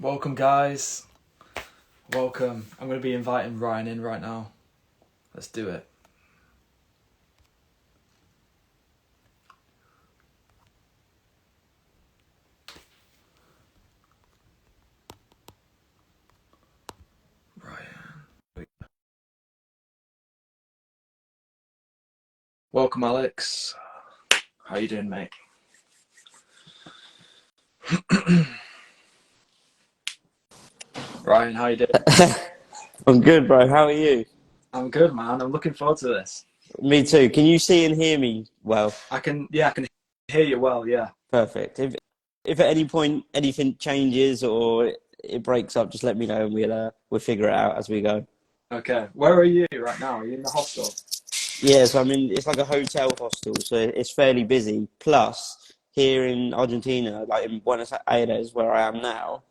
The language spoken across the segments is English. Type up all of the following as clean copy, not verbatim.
Welcome, guys. Welcome. I'm going to be inviting Ryan in right now. Let's do it. Ryan. Welcome, Alex. How you doing, mate? Ryan, how you doing? I'm good, bro. How are you? I'm good, man. I'm looking forward to this. Me too. Can you see and hear me well? I can hear you well, yeah. Perfect. If at any point anything changes or it breaks up, just let me know and we'll figure it out as we go. Okay. Where are you right now? Are you in the hostel? Yeah, so I mean it's like a hotel hostel, so it's fairly busy. Plus, here in Argentina, like in Buenos Aires, where I am now,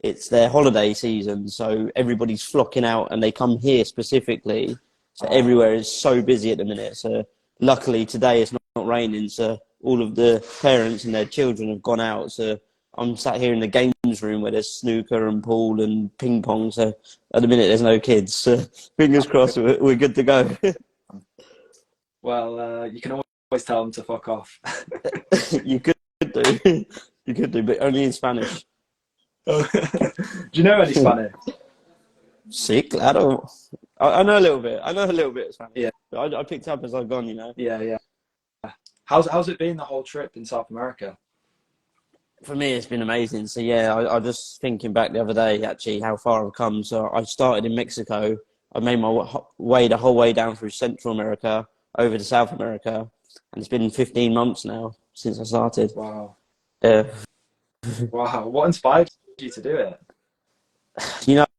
it's their holiday season, so everybody's flocking out and they come here specifically. So Oh, everywhere is so busy at the minute. So luckily today it's not raining, so all of the parents and their children have gone out. So I'm sat here in the games room where there's snooker and pool and ping pong. So at the minute there's no kids. So fingers that's good. crossed we're good to go. Well, you can always tell them to fuck off. You could do. You could do, but only in Spanish. Do you know any Spanish? Sí, claro. I know a little bit. I know a little bit of Yeah, Spanish. I picked up as I've gone. yeah. How's it been the whole trip in South America? For me, it's been amazing. So yeah, I just thinking back the other day, actually, how far I've come. So I started in Mexico. I made my way the whole way down through Central America, over to South America, and it's been 15 months now since I started. Wow. Yeah. Wow. What inspired you to do it?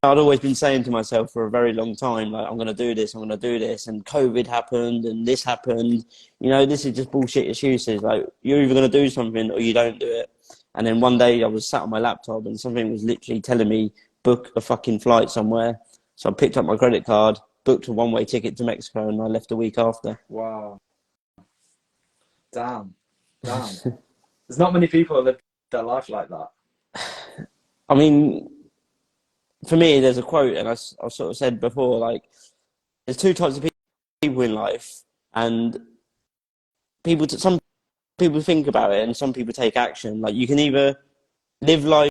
I'd always been saying to myself for a very long time, like, I'm going to do this, I'm going to do this. And COVID happened and this happened. This is just bullshit excuses. Like, you're either going to do something or you don't do it. And then one day I was sat on my laptop and something was literally telling me, book a fucking flight somewhere. So I picked up my credit card, booked a one-way ticket to Mexico, and I left a week after. Wow. Damn. Damn. There's not many people who live their life like that. I mean, for me, there's a quote, and I sort of said before, like, there's two types of people in life, and some people think about it and some people take action. Like, you can either live life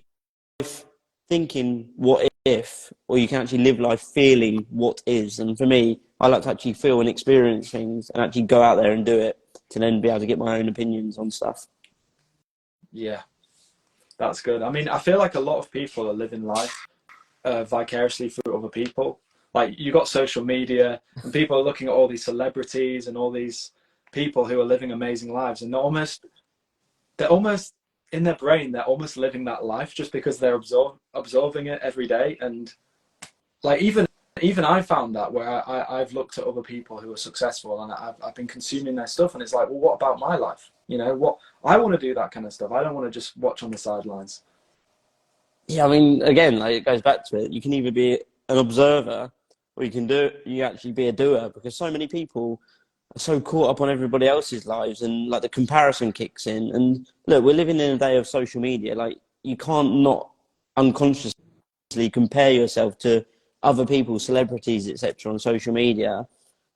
thinking what if, or you can actually live life feeling what is. And for me, I like to actually feel and experience things and actually go out there and do it to then be able to get my own opinions on stuff. Yeah, that's good. I mean, I feel like a lot of people are living life vicariously through other people. Like you got social media, and people are looking at all these celebrities and all these people who are living amazing lives, and they're almost in their brain, they're almost living that life just because they're absorbing it every day. And like even I found that where I've looked at other people who are successful and I've been consuming their stuff, and it's like, well, what about my life? What I want to do that kind of stuff. I don't want to just watch on the sidelines. Yeah, I mean, again, like it goes back to it. You can either be an observer or you actually be a doer, because so many people are so caught up on everybody else's lives and like the comparison kicks in. And look, we're living in a day of social media. Like, you can't not unconsciously compare yourself to other people, celebrities, etc., on social media.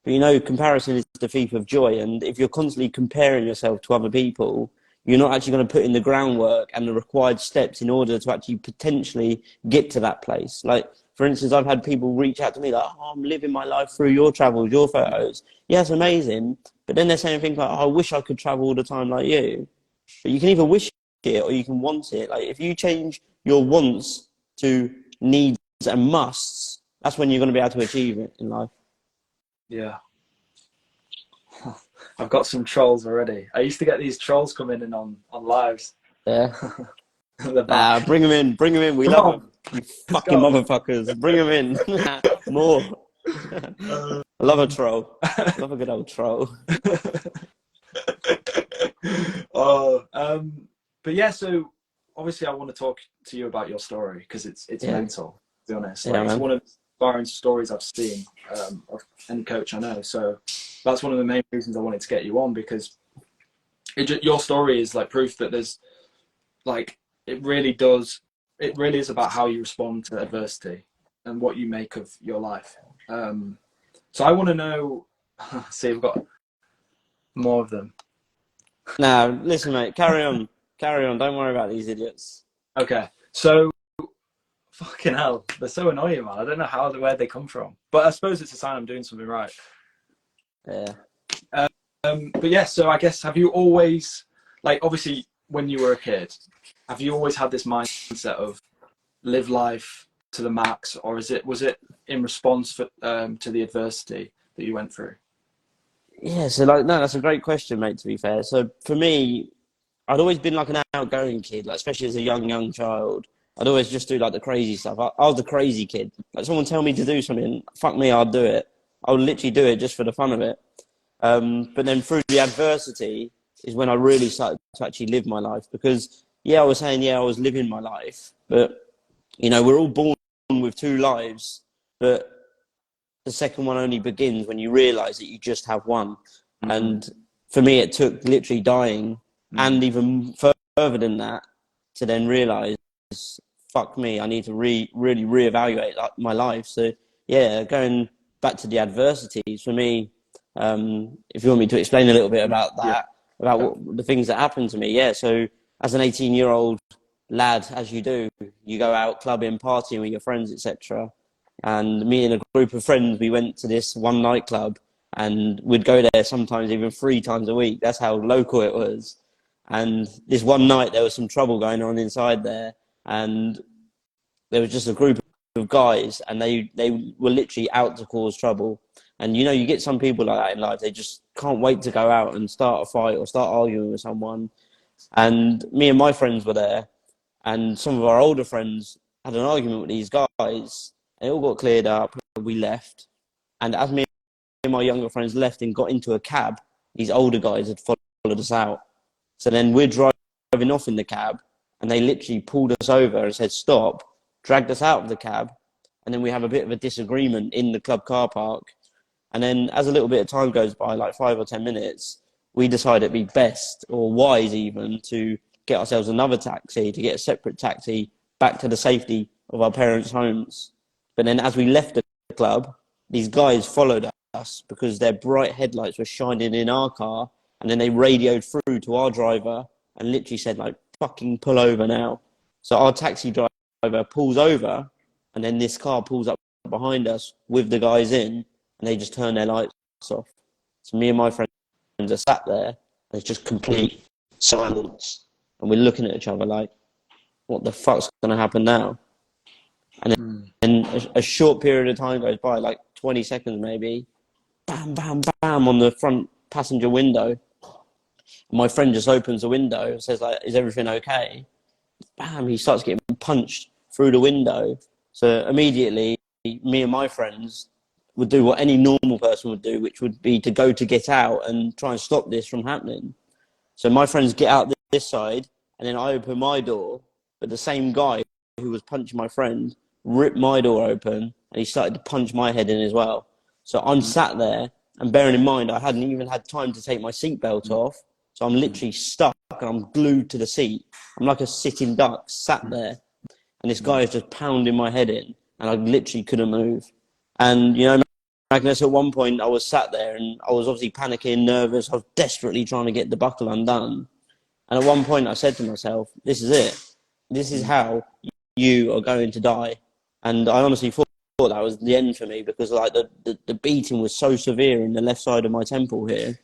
But comparison is the thief of joy. And if you're constantly comparing yourself to other people, you're not actually going to put in the groundwork and the required steps in order to actually potentially get to that place. Like, for instance, I've had people reach out to me like, oh, I'm living my life through your travels, your photos. Yeah, it's amazing. But then they're saying things like, oh, I wish I could travel all the time like you. But you can either wish it or you can want it. Like, if you change your wants to needs and musts, that's when you're going to be able to achieve it in life. Yeah, I've got some trolls already. I used to get these trolls coming in on lives. Yeah. They're back. Bring them in. Bring them in. We Come love on, them. You let's fucking go. motherfuckers. Bring them in. More. Uh, I love a troll. I love a good old troll. oh, but yeah. So obviously, I want to talk to you about your story because it's Yeah. mental. To be honest, Yeah, like it's man. one of the inspiring stories I've seen of any coach I know. So that's one of the main reasons I wanted to get you on because your story is like proof that there's like it really does. it really is about how you respond to adversity and what you make of your life. So I want to know. See, we've got more of them. Now, listen, mate, carry on. Don't worry about these idiots. Okay, so fucking hell, they're so annoying, man. I don't know where they come from, but I suppose it's a sign I'm doing something right. Yeah. But yeah, so I guess, have you always, like, obviously when you were a kid, have you always had this mindset of live life to the max, or was it in response to the adversity that you went through? Yeah, so like, no, that's a great question, mate, to be fair. So for me, I'd always been like an outgoing kid, like especially as a young child. I'd always just do like the crazy stuff. I was the crazy kid. Like someone tell me to do something, fuck me, I'd do it. I would literally do it just for the fun of it. But then through the adversity is when I really started to actually live my life. Because yeah, I was saying yeah, I was living my life, but you know, we're all born with two lives, but the second one only begins when you realise that you just have one. Mm-hmm. And for me, it took literally dying and even further than that to then realise, fuck me, I need to really reevaluate my life. So yeah, going back to the adversities for me, if you want me to explain a little bit about Yeah. that, about what the things that happened to me. Yeah, so as an 18-year-old lad, as you do, you go out clubbing, partying with your friends, etc. And me and a group of friends, we went to this one nightclub, and we'd go there sometimes even 3 times a week. That's how local it was. And this one night, there was some trouble going on inside there, and there was just a group of guys, and they were literally out to cause trouble. And you know, you get some people like that in life; they just can't wait to go out and start a fight or start arguing with someone. And me and my friends were there, and some of our older friends had an argument with these guys. It all got cleared up. We left, and as me and my younger friends left and got into a cab, these older guys had followed us out. So then we're driving off in the cab, and they literally pulled us over and said stop, dragged us out of the cab, and then we have a bit of a disagreement in the club car park. And then as a little bit of time goes by, like 5 or 10 minutes, we decide it'd be best or wise even to get ourselves another taxi, to get a separate taxi back to the safety of our parents' homes. But then as we left the club, these guys followed us because their bright headlights were shining in our car, and then they radioed through to our driver and literally said, like, fucking pull over now. So our taxi driver pulls over, and then this car pulls up behind us with the guys in, and they just turn their lights off. So me and my friends are sat there, and it's just complete silence. And we're looking at each other like, what the fuck's going to happen now? And then a short period of time goes by, like 20 seconds maybe, bam, bam, bam, on the front passenger window. And my friend just opens the window and says, like, is everything okay? Bam, he starts getting punched through the window. So immediately, me and my friends would do what any normal person would do, which would be to go to get out and try and stop this from happening. So my friends get out this side, and then I open my door, but the same guy who was punching my friend ripped my door open, and he started to punch my head in as well. So I'm sat there, and bearing in mind, I hadn't even had time to take my seatbelt off, so I'm literally stuck, and I'm glued to the seat. I'm like a sitting duck, sat there, and this guy is just pounding my head in, and I literally couldn't move. And, you know, Magnus, at one point I was sat there and I was obviously panicking, nervous. I was desperately trying to get the buckle undone. And at one point I said to myself, this is it. This is how you are going to die. And I honestly thought that was the end for me, because like the beating was so severe in the left side of my temple here.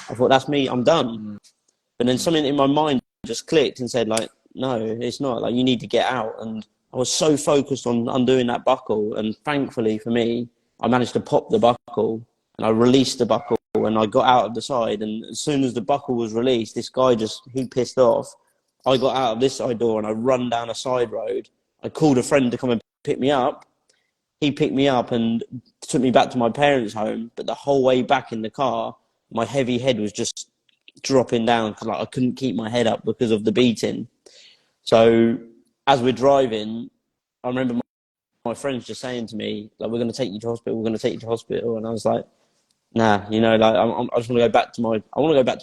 I thought, that's me, I'm done. But then something in my mind just clicked and said, like, no, it's not. Like, you need to get out. And I was so focused on undoing that buckle. And thankfully for me, I managed to pop the buckle, and I released the buckle, and I got out of the side. And as soon as the buckle was released, this guy he pissed off. I got out of this side door and I run down a side road. I called a friend to come and pick me up. He picked me up and took me back to my parents' home. But the whole way back in the car, my heavy head was just dropping down because like, I couldn't keep my head up because of the beating. So as we're driving, I remember my friends just saying to me, like, we're going to take you to hospital, we're going to take you to hospital. And I was like, nah, you know, like, I just want to go back to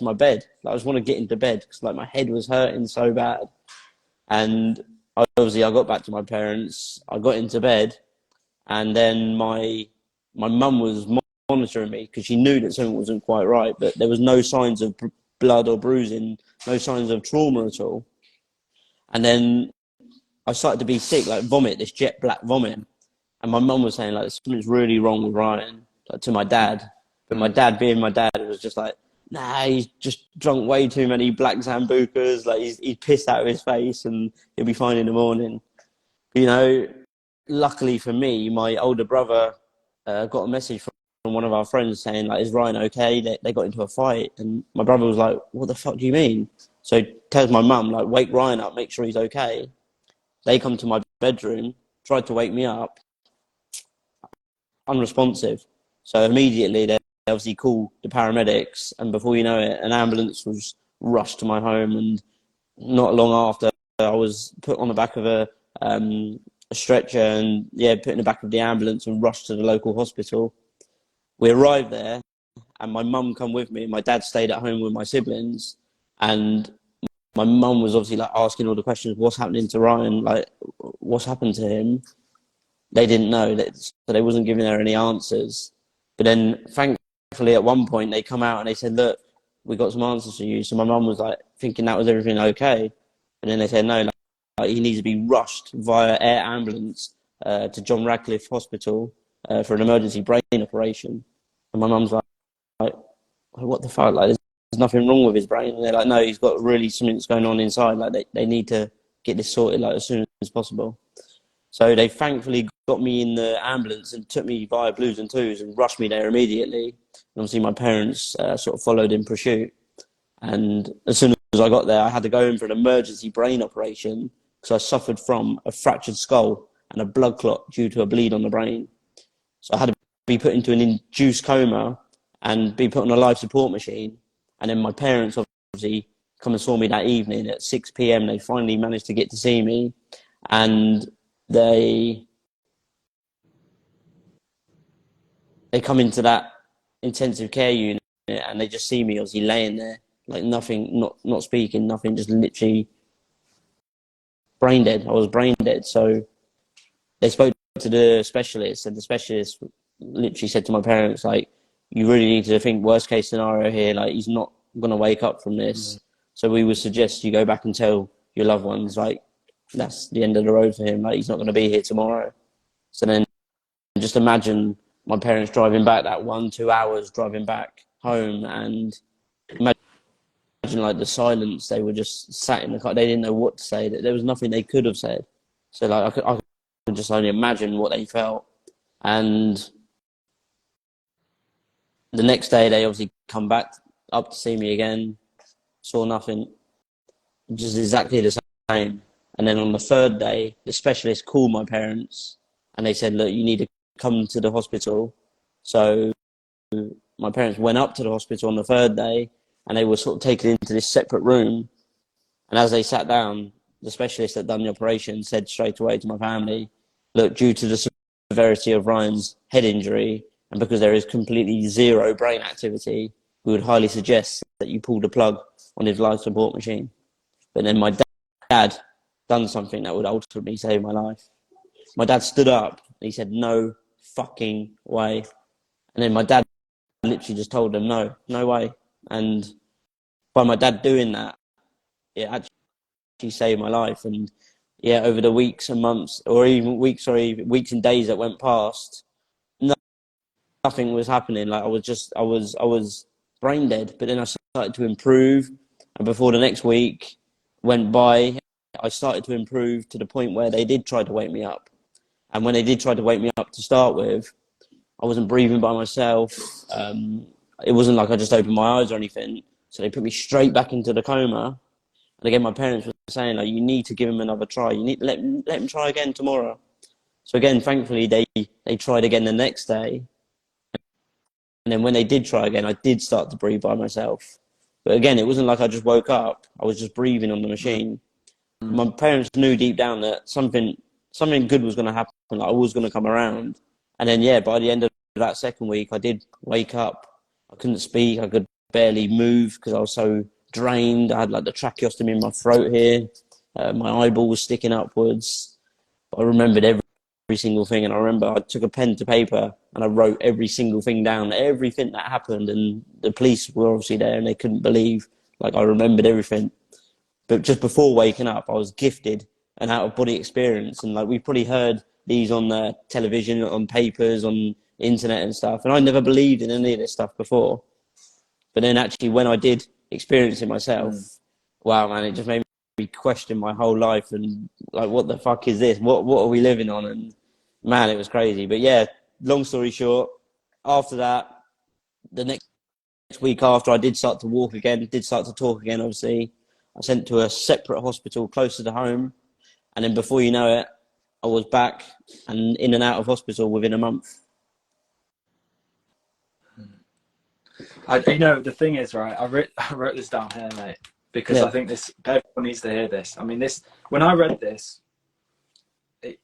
my bed. Like, I just want to get into bed because like my head was hurting so bad. And obviously I got back to my parents. I got into bed, and then my mum was monitoring me because she knew that something wasn't quite right, but there was no signs of blood or bruising, no signs of trauma at all. And then I started to be sick, like vomit, this jet black vomit. And my mum was saying like something's really wrong with Ryan, like to my dad. But my dad, being my dad, was just like, nah, he's just drunk way too many black Sambucas. Like he's pissed out of his face, and he'll be fine in the morning. You know, luckily for me, my older brother got a message from one of our friends saying like, "Is Ryan okay?" They got into a fight, and my brother was like, "What the fuck do you mean?" So he tells my mum like, "Wake Ryan up, make sure he's okay." They come to my bedroom, tried to wake me up, unresponsive. So immediately they obviously call the paramedics, and before you know it, an ambulance was rushed to my home, and not long after, I was put on the back of a stretcher and put in the back of the ambulance and rushed to the local hospital. We arrived there, and my mum come with me. My dad stayed at home with my siblings, and my mum was obviously like asking all the questions. What's happening to Ryan? Like, what's happened to him? They didn't know that, so they wasn't giving her any answers. But then, thankfully, at one point they come out and they said, "Look, we got some answers for you." So my mum was like thinking that was everything okay, and then they said no, like, he needs to be rushed via air ambulance to John Radcliffe Hospital for an emergency brain operation. And my mum's like, what the fuck? Like, there's nothing wrong with his brain. And they're like, no, he's got really something that's going on inside. Like, they need to get this sorted like as soon as possible. So they thankfully got me in the ambulance and took me via Blues and Twos and rushed me there immediately. And obviously my parents sort of followed in pursuit. And as soon as I got there, I had to go in for an emergency brain operation because I suffered from a fractured skull and a blood clot due to a bleed on the brain. So I had to be put into an induced coma and be put on a life support machine. And then my parents obviously come and saw me that evening at 6 p.m. They finally managed to get to see me, and they come into that intensive care unit and they just see me obviously laying there, like nothing, not speaking, nothing, just literally brain dead. I was brain dead. So they spoke to the specialist, and the specialist literally said to my parents, like, you really need to think worst case scenario here, like he's not going to wake up from this. So we would suggest you go back and tell your loved ones, like, that's the end of the road for him, like he's not going to be here tomorrow. So then just imagine my parents driving back that 1-2 hours, driving back home, and imagine like the silence. They were just sat in the car, they didn't know what to say, there was nothing they could have said. So like I could just only imagine what they felt. And the next day they obviously come back up to see me again, saw nothing, just exactly the same. And then on the third day, the specialist called my parents and they said, look, you need to come to the hospital. So my parents went up to the hospital on the third day, and they were sort of taken into this separate room. And as they sat down, the specialist that done the operation said straight away to my family, look, due to the severity of Ryan's head injury, and because there is completely zero brain activity, we would highly suggest that you pull the plug on his life support machine. But then my dad done something that would ultimately save my life. My dad stood up and he said, no fucking way. And then my dad literally just told them, no way. And by my dad doing that, it actually saved my life. And yeah, over the weeks and months, or even weeks and days that went past, nothing was happening. Like I was brain dead. But then I started to improve, and before the next week went by, I started to improve to the point where they did try to wake me up. And when they did try to wake me up to start with, I wasn't breathing by myself. It wasn't like I just opened my eyes or anything. So they put me straight back into the coma. And again, my parents were saying, like, you need to give him another try. You need to let him try again tomorrow. So again, thankfully, they tried again the next day. And then when they did try again, I did start to breathe by myself. But again, it wasn't like I just woke up. I was just breathing on the machine. My parents knew deep down that something good was going to happen. Like I was going to come around. And then, yeah, by the end of that second week, I did wake up. I couldn't speak. I could barely move because I was so drained. I had like the tracheostomy in my throat here. My eyeball was sticking upwards. I remembered every single thing, and I remember I took a pen to paper and I wrote every single thing down, everything that happened, and the police were obviously there and they couldn't believe, like, I remembered everything. But just before waking up, I was gifted an out-of-body experience, and like we probably heard these on the television, on papers, on internet and stuff, and I never believed in any of this stuff before. But then actually when I did experience it myself, wow, man, it just made me question my whole life and like, what the fuck is this? What are we living on? And man, it was crazy. But yeah, long story short, after that, the next week after, I did start to walk again, did start to talk again, obviously. I sent to a separate hospital closer to home. And then before you know it, I was back and in and out of hospital within a month. The thing is, right, I wrote this down here, mate, because I think everyone needs to hear this. I mean, when I read this, it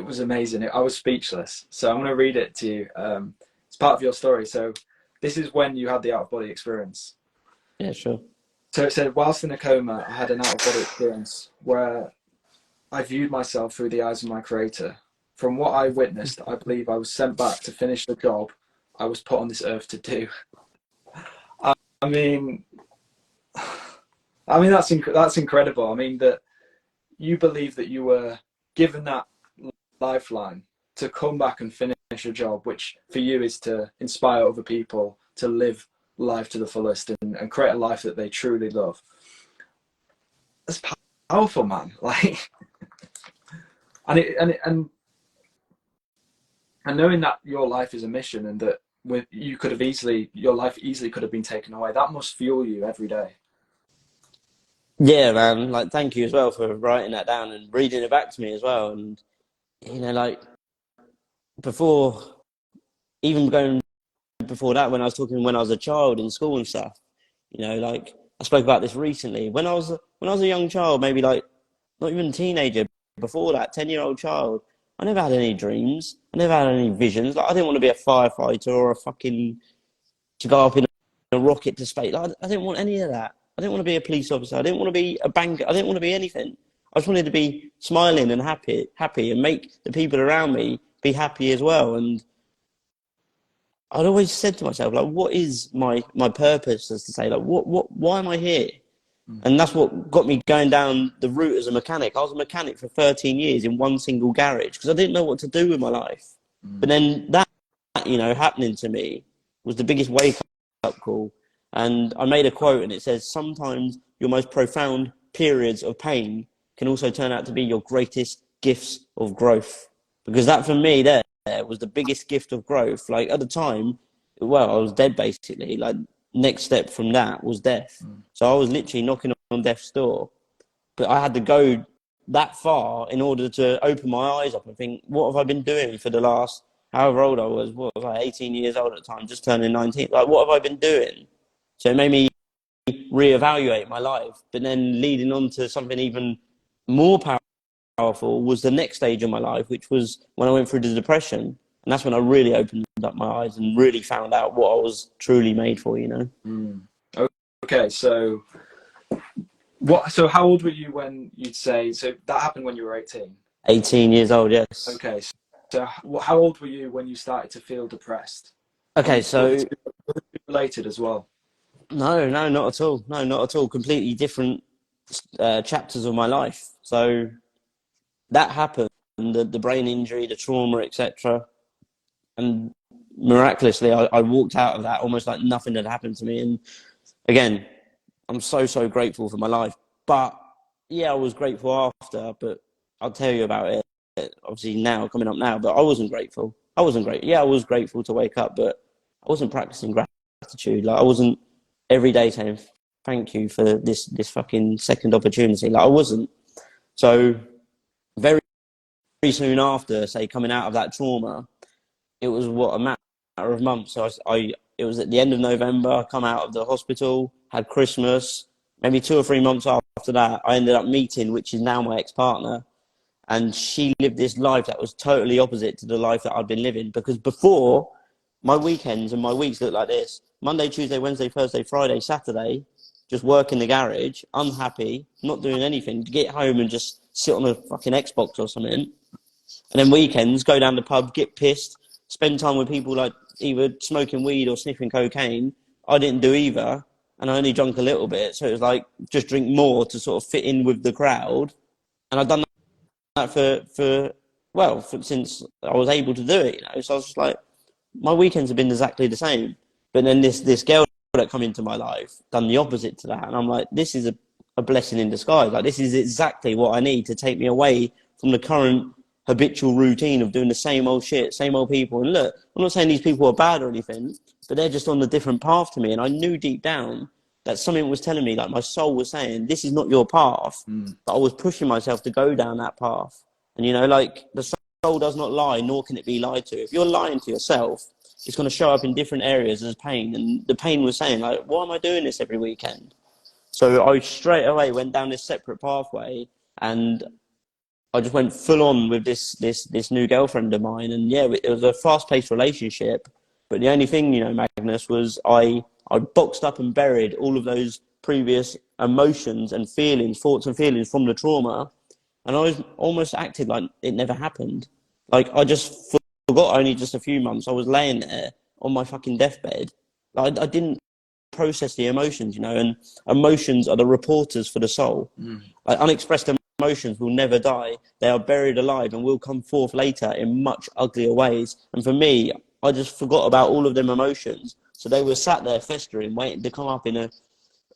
was amazing. I was speechless. So I'm going to read it to you. It's part of your story. So this is when you had the out-of-body experience. Yeah, sure. So it said, whilst in a coma, I had an out-of-body experience where I viewed myself through the eyes of my creator. From what I witnessed, I believe I was sent back to finish the job I was put on this earth to do. I mean, that's incredible. I mean, that you believe that you were given that lifeline to come back and finish a job, which for you is to inspire other people to live life to the fullest and create a life that they truly love. That's powerful, man. Like, and knowing that your life is a mission and that your life easily could have been taken away, that must fuel you every day. Yeah, man. Like, thank you as well for writing that down and reading it back to me as well. And, you know, like, before that, when I was talking when I was a child in school and stuff, you know, like, I spoke about this recently. When I was a young child, maybe like, not even a teenager, before that, 10-year-old child, I never had any dreams. I never had any visions. Like, I didn't want to be a firefighter or to go up in a rocket to space. Like, I didn't want any of that. I didn't want to be a police officer. I didn't want to be a banker. I didn't want to be anything. I just wanted to be smiling and happy and make the people around me be happy as well. And I'd always said to myself, like, what is my purpose, as to say, like, why am I here? And that's what got me going down the route as a mechanic. I was a mechanic for 13 years in one single garage because I didn't know what to do with my life. But then that, you know, happening to me was the biggest wake-up call. And I made a quote, and it says, sometimes your most profound periods of pain can also turn out to be your greatest gifts of growth. Because that, for me, there was the biggest gift of growth. Like, at the time, well, I was dead, basically. Like, next step from that was death. So I was literally knocking on death's door. But I had to go that far in order to open my eyes up and think, what have I been doing for the last, however old I was, what was I, 18 years old at the time, just turning 19. Like, what have I been doing? So it made me reevaluate my life. But then leading on to something even more powerful was the next stage of my life, which was when I went through the depression. And that's when I really opened up my eyes and really found out what I was truly made for, you know? Okay, so how old were you when you'd say, so that happened when you were 18? 18 years old, yes. Okay, so how old were you when you started to feel depressed? Okay, so... Was it related as well? No, not at all. No, not at all. Completely different chapters of my life. So that happened, the brain injury, the trauma, etc. And miraculously, I walked out of that almost like nothing had happened to me. And again, I'm so grateful for my life. But yeah, I was grateful after, but I'll tell you about it obviously now, coming up now, but I wasn't grateful. Yeah, I was grateful to wake up, but I wasn't practicing gratitude. Like, I wasn't every day saying thank you for this fucking second opportunity. Like, I wasn't. So very soon after, say, coming out of that trauma, it was a matter of months. So it was at the end of November. I come out of the hospital, had Christmas. Maybe 2 or 3 months after that, I ended up meeting, which is now my ex-partner, and she lived this life that was totally opposite to the life that I'd been living. Because before, my weekends and my weeks looked like this: Monday, Tuesday, Wednesday, Thursday, Friday, Saturday, just work in the garage, unhappy, not doing anything, to get home and just sit on a fucking Xbox or something. And then weekends, go down the pub, get pissed, spend time with people like either smoking weed or sniffing cocaine. I didn't do either, and I only drank a little bit. So it was like, just drink more to sort of fit in with the crowd. And I've done that since I was able to do it, you know. So I was just like, my weekends have been exactly the same. But then this girl that come into my life done the opposite to that, and I'm like, this is a blessing in disguise. Like, this is exactly what I need to take me away from the current habitual routine of doing the same old shit, same old people. And look, I'm not saying these people are bad or anything, but they're just on a different path to me. And I knew deep down that something was telling me, like my soul was saying, this is not your path. But I was pushing myself to go down that path. And, you know, like, the soul does not lie, nor can it be lied to. If you're lying to yourself, it's going to show up in different areas as pain. And the pain was saying, like, why am I doing this every weekend? So I straight away went down this separate pathway, and I just went full on with this new girlfriend of mine. And yeah, it was a fast-paced relationship. But the only thing, you know, Magnus, was I boxed up and buried all of those previous emotions and feelings, thoughts and feelings from the trauma. And I was almost acted like it never happened. Like, I just forgot only just a few months. I was laying there on my fucking deathbed. Like, I didn't process the emotions, you know, and emotions are the reporters for the soul. Like, unexpressed emotions will never die. They are buried alive and will come forth later in much uglier ways. And for me, I just forgot about all of them emotions. So they were sat there festering, waiting to come up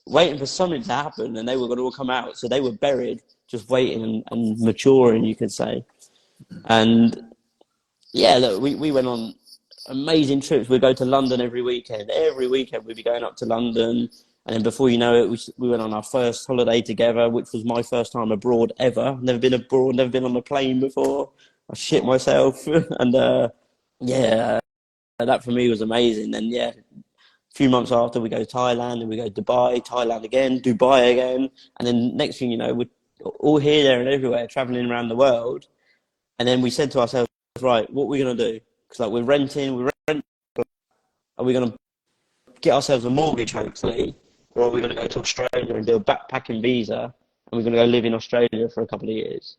waiting for something to happen, and they were going to all come out. So they were buried, just waiting and maturing, you could say. And yeah, look, we went on amazing trips. We'd go to London every weekend. Every weekend we'd be going up to London. And then before you know it, we went on our first holiday together, which was my first time abroad ever. Never been abroad, never been on a plane before. I shit myself. And yeah, that for me was amazing. Then yeah, a few months after, we go to Thailand, and we go to Dubai, Thailand again, Dubai again. And then next thing you know, we're all here, there and everywhere, traveling around the world. And then we said to ourselves, right, what are we going to do? Because like, we're renting. Are we going to get ourselves a mortgage, hopefully? Or are we going to go to Australia and do a backpacking visa, and we're going to go live in Australia for a couple of years?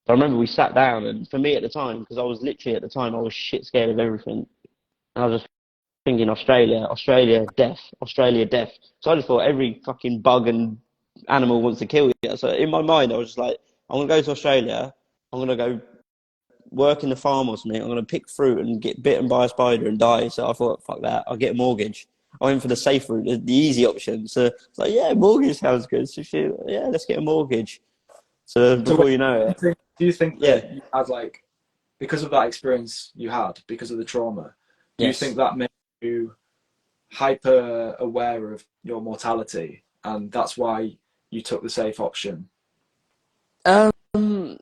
So I remember we sat down, and for me at the time, because I was literally at the time, I was shit scared of everything. And I was just thinking, Australia, death. So I just thought every fucking bug and animal wants to kill you. So in my mind, I was just like, I'm going to go to Australia. I'm going to go work in the farm or something. I'm going to pick fruit and get bitten by a spider and die. So I thought, fuck that, I'll get a mortgage. I went for the safe route, the easy option. So it's like, yeah, mortgage sounds good. So yeah, let's get a mortgage. So before you know it. Do you think that you had, like, because of that experience you had, because of the trauma, do you think that made you hyper aware of your mortality, and that's why you took the safe option? In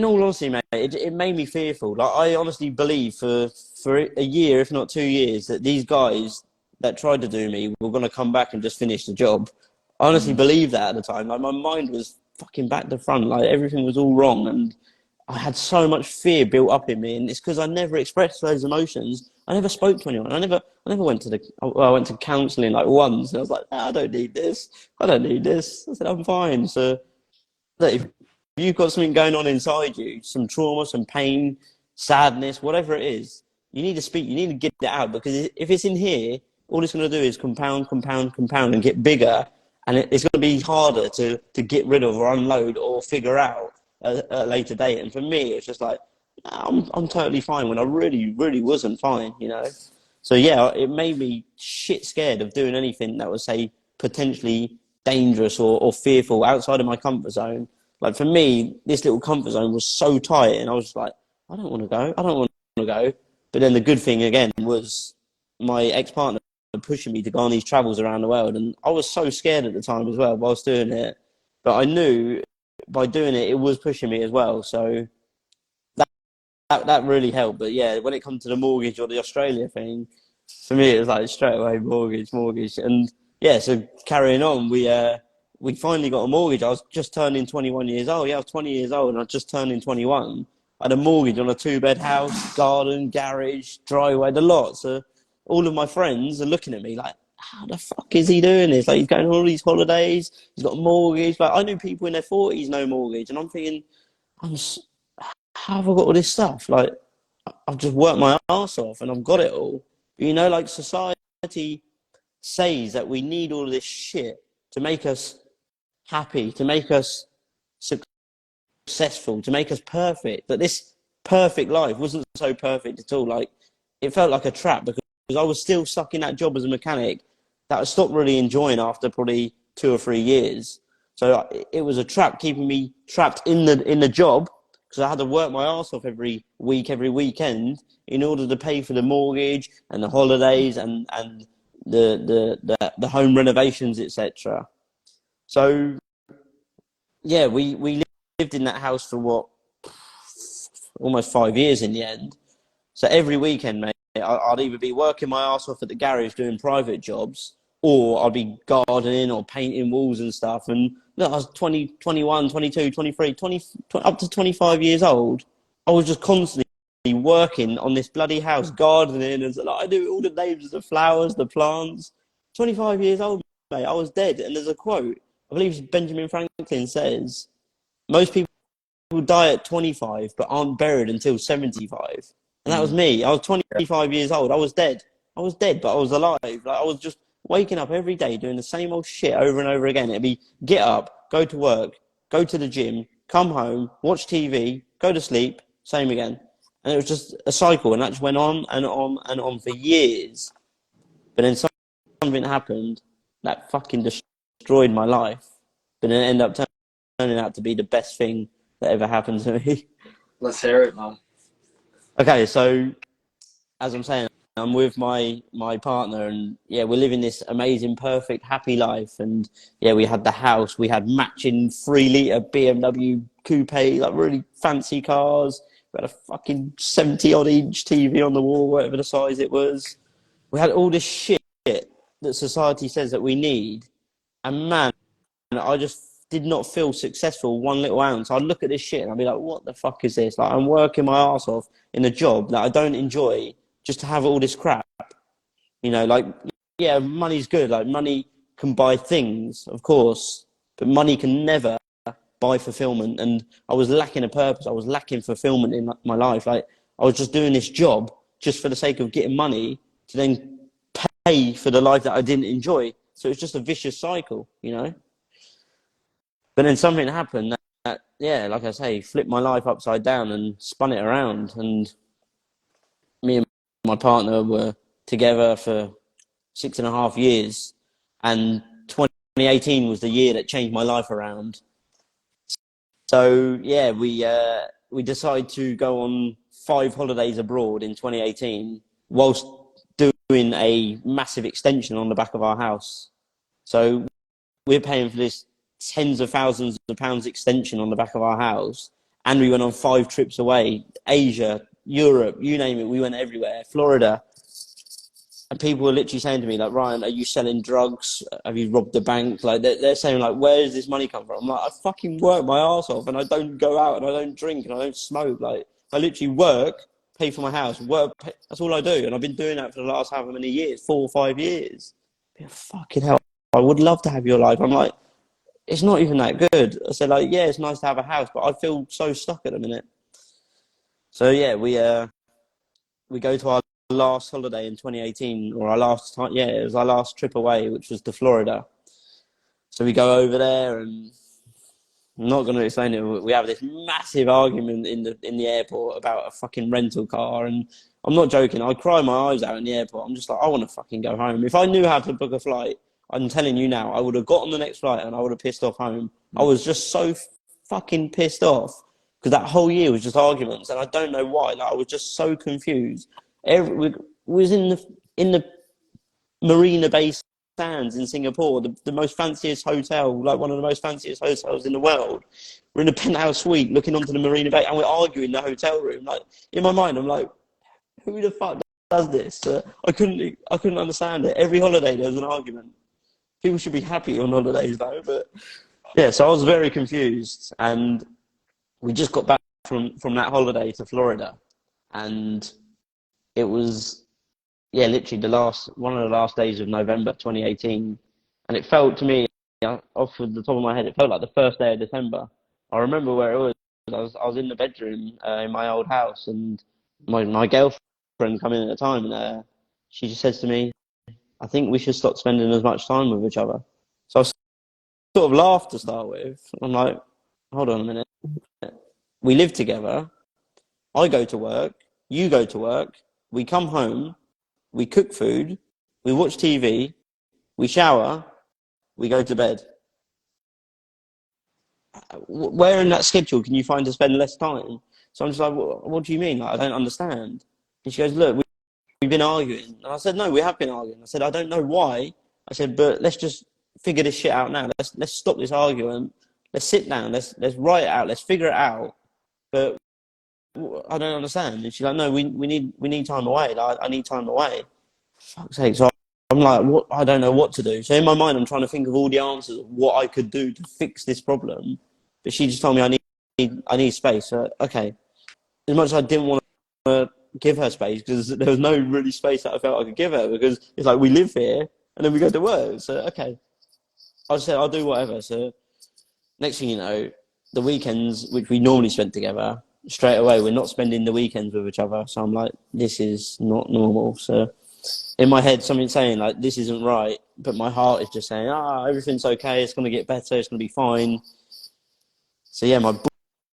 all honesty, mate, it made me fearful. Like, I honestly believe for a year, if not 2 years, that these guys that tried to do me were going to come back and just finish the job. I honestly believed that at the time. Like, my mind was fucking back to front. Like, everything was all wrong, and I had so much fear built up in me. And it's because I never expressed those emotions. I never spoke to anyone. I never went to I went to counselling like once, and I was like, I don't need this. I said, I'm fine. So if you've got something going on inside you, some trauma, some pain, sadness, whatever it is, you need to speak. You need to get it out, because if it's in here, all it's going to do is compound, and get bigger, and it's going to be harder to get rid of or unload or figure out at a later date. And for me, it's just like, I'm totally fine when I really, really wasn't fine, you know. So yeah, it made me shit scared of doing anything that was, say, potentially dangerous or fearful outside of my comfort zone. Like, for me, this little comfort zone was so tight, and I was like, I don't want to go. But then the good thing again was my ex-partner pushing me to go on these travels around the world, and I was so scared at the time as well whilst doing it. But I knew by doing it, it was pushing me as well. So that really helped. But yeah, when it comes to the mortgage or the Australia thing, for me it was like straight away mortgage. And yeah, so carrying on, we finally got a mortgage. I was just turning 21 years old. Yeah, I was 20 years old, and I just turned in 21. I had a mortgage on a 2-bed house, garden, garage, driveway, the lot. So all of my friends are looking at me like, how the fuck is he doing this? Like, he's going on all these holidays, he's got a mortgage. Like, I knew people in their 40s no mortgage, and I'm thinking, how have I got all this stuff? Like, I've just worked my ass off and I've got it all. You know, like, society says that we need all of this shit to make us happy, to make us successful, to make us perfect. But this perfect life wasn't so perfect at all. Like, it felt like a trap because I was still stuck in that job as a mechanic that I stopped really enjoying after probably 2 or 3 years. So it was a trap, keeping me trapped in the job, because I had to work my ass off every week, every weekend, in order to pay for the mortgage and the holidays and the home renovations, etc. So yeah, we lived in that house for what, almost 5 years in the end. So every weekend, mate, I'd either be working my ass off at the garage doing private jobs, or I'd be gardening or painting walls and stuff. And look, I was 20, 21, 22, 23, 20, up to 25 years old. I was just constantly working on this bloody house, gardening, and like, I knew all the names of the flowers, the plants. 25 years old, mate, I was dead. And there's a quote, I believe Benjamin Franklin says, most people die at 25 but aren't buried until 75. And that was me. I was 25 years old. I was dead. But I was alive. Like, I was just waking up every day doing the same old shit over and over again. It'd be get up, go to work, go to the gym, come home, watch TV, go to sleep, same again. And it was just a cycle, and that just went on and on and on for years. But then something happened that fucking destroyed my life. But then it ended up turning out to be the best thing that ever happened to me. Let's hear it, man. Okay, so as I'm saying, I'm with my partner, and yeah, we're living this amazing, perfect, happy life. And yeah, we had the house, we had matching 3-litre BMW coupe, like really fancy cars. We had a fucking 70-odd inch TV on the wall, whatever the size it was. We had all this shit that society says that we need. And man, I just did not feel successful one little ounce. I'd look at this shit and I'd be like, what the fuck is this? Like, I'm working my ass off in a job that I don't enjoy just to have all this crap. You know, like, yeah, money's good. Like, money can buy things, of course, but money can never buy fulfillment. And I was lacking a purpose. I was lacking fulfillment in my life. Like, I was just doing this job just for the sake of getting money to then pay for the life that I didn't enjoy. So it's just a vicious cycle, you know? But then something happened that, yeah, like I say, flipped my life upside down and spun it around. And me and my partner were together for 6.5 years. And 2018 was the year that changed my life around. So, yeah, we decided to go on 5 holidays abroad in 2018 whilst doing a massive extension on the back of our house. So we're paying for this tens of thousands of pounds extension on the back of our house, and we went on 5 trips away, Asia, Europe, you name it, we went everywhere, Florida. And people were literally saying to me, like, Ryan, are you selling drugs? Have you robbed the bank? Like, they're saying, like, where does this money come from? I'm like, I fucking work my ass off, and I don't go out, and I don't drink, and I don't smoke. Like, I literally work, pay for my house, that's all I do. And I've been doing that for the last however many years, 4 or 5 years. Yeah, fucking hell, I would love to have your life. I'm like, it's not even that good. I said, like, yeah, it's nice to have a house, but I feel so stuck at the minute. So yeah, we go to our last holiday in 2018, or our last time. Yeah, it was our last trip away, which was to Florida. So we go over there, and I'm not going to explain it. We have this massive argument in the airport about a fucking rental car, and I'm not joking. I cry my eyes out in the airport. I'm just like, I want to fucking go home. If I knew how to book a flight, I'm telling you now, I would have got on the next flight and I would have pissed off home. I was just so fucking pissed off because that whole year was just arguments, and I don't know why. Like, I was just so confused. We was in the Marina Bay Sands in Singapore, the most fanciest hotel, like one of the most fanciest hotels in the world. We're in a penthouse suite looking onto the Marina Bay, and we're arguing in the hotel room. Like, in my mind, I'm like, who the fuck does this? I couldn't understand it. Every holiday there was an argument. People should be happy on holidays though, but yeah. So I was very confused, and we just got back from that holiday to Florida, and it was yeah, literally one of the last days of November 2018, and it felt to me, off of the top of my head, it felt like the first day of December. I remember where it was. I was in the bedroom in my old house, and my girlfriend come in at the time, and she just says to me, "I think we should stop spending as much time with each other." So I sort of laughed to start with. I'm like, "Hold on a minute. We live together. I go to work. You go to work. We come home. We cook food. We watch TV. We shower. We go to bed. Where in that schedule can you find to spend less time?" So I'm just like, what do you mean? Like, I don't understand. And she goes, look, we've been arguing. And I said, no, we have been arguing. I said, I don't know why. I said, but let's just figure this shit out now. Let's stop this argument. Let's sit down. Let's write it out. Let's figure it out. But I don't understand. And she's like, no, we need time away. Like, I need time away. Fuck's sake. So I'm like, what? I don't know what to do. So in my mind, I'm trying to think of all the answers of what I could do to fix this problem. But she just told me I need space. So, okay. As much as I didn't want to give her space, because there was no really space that I felt I could give her, because it's like we live here and then we go to work. So, okay. I said, I'll do whatever. So next thing you know, the weekends, which we normally spend together, straight away, we're not spending the weekends with each other. So I'm like, this is not normal. So in my head, something's saying like, this isn't right. But my heart is just saying, everything's okay. It's going to get better. It's going to be fine. So yeah, my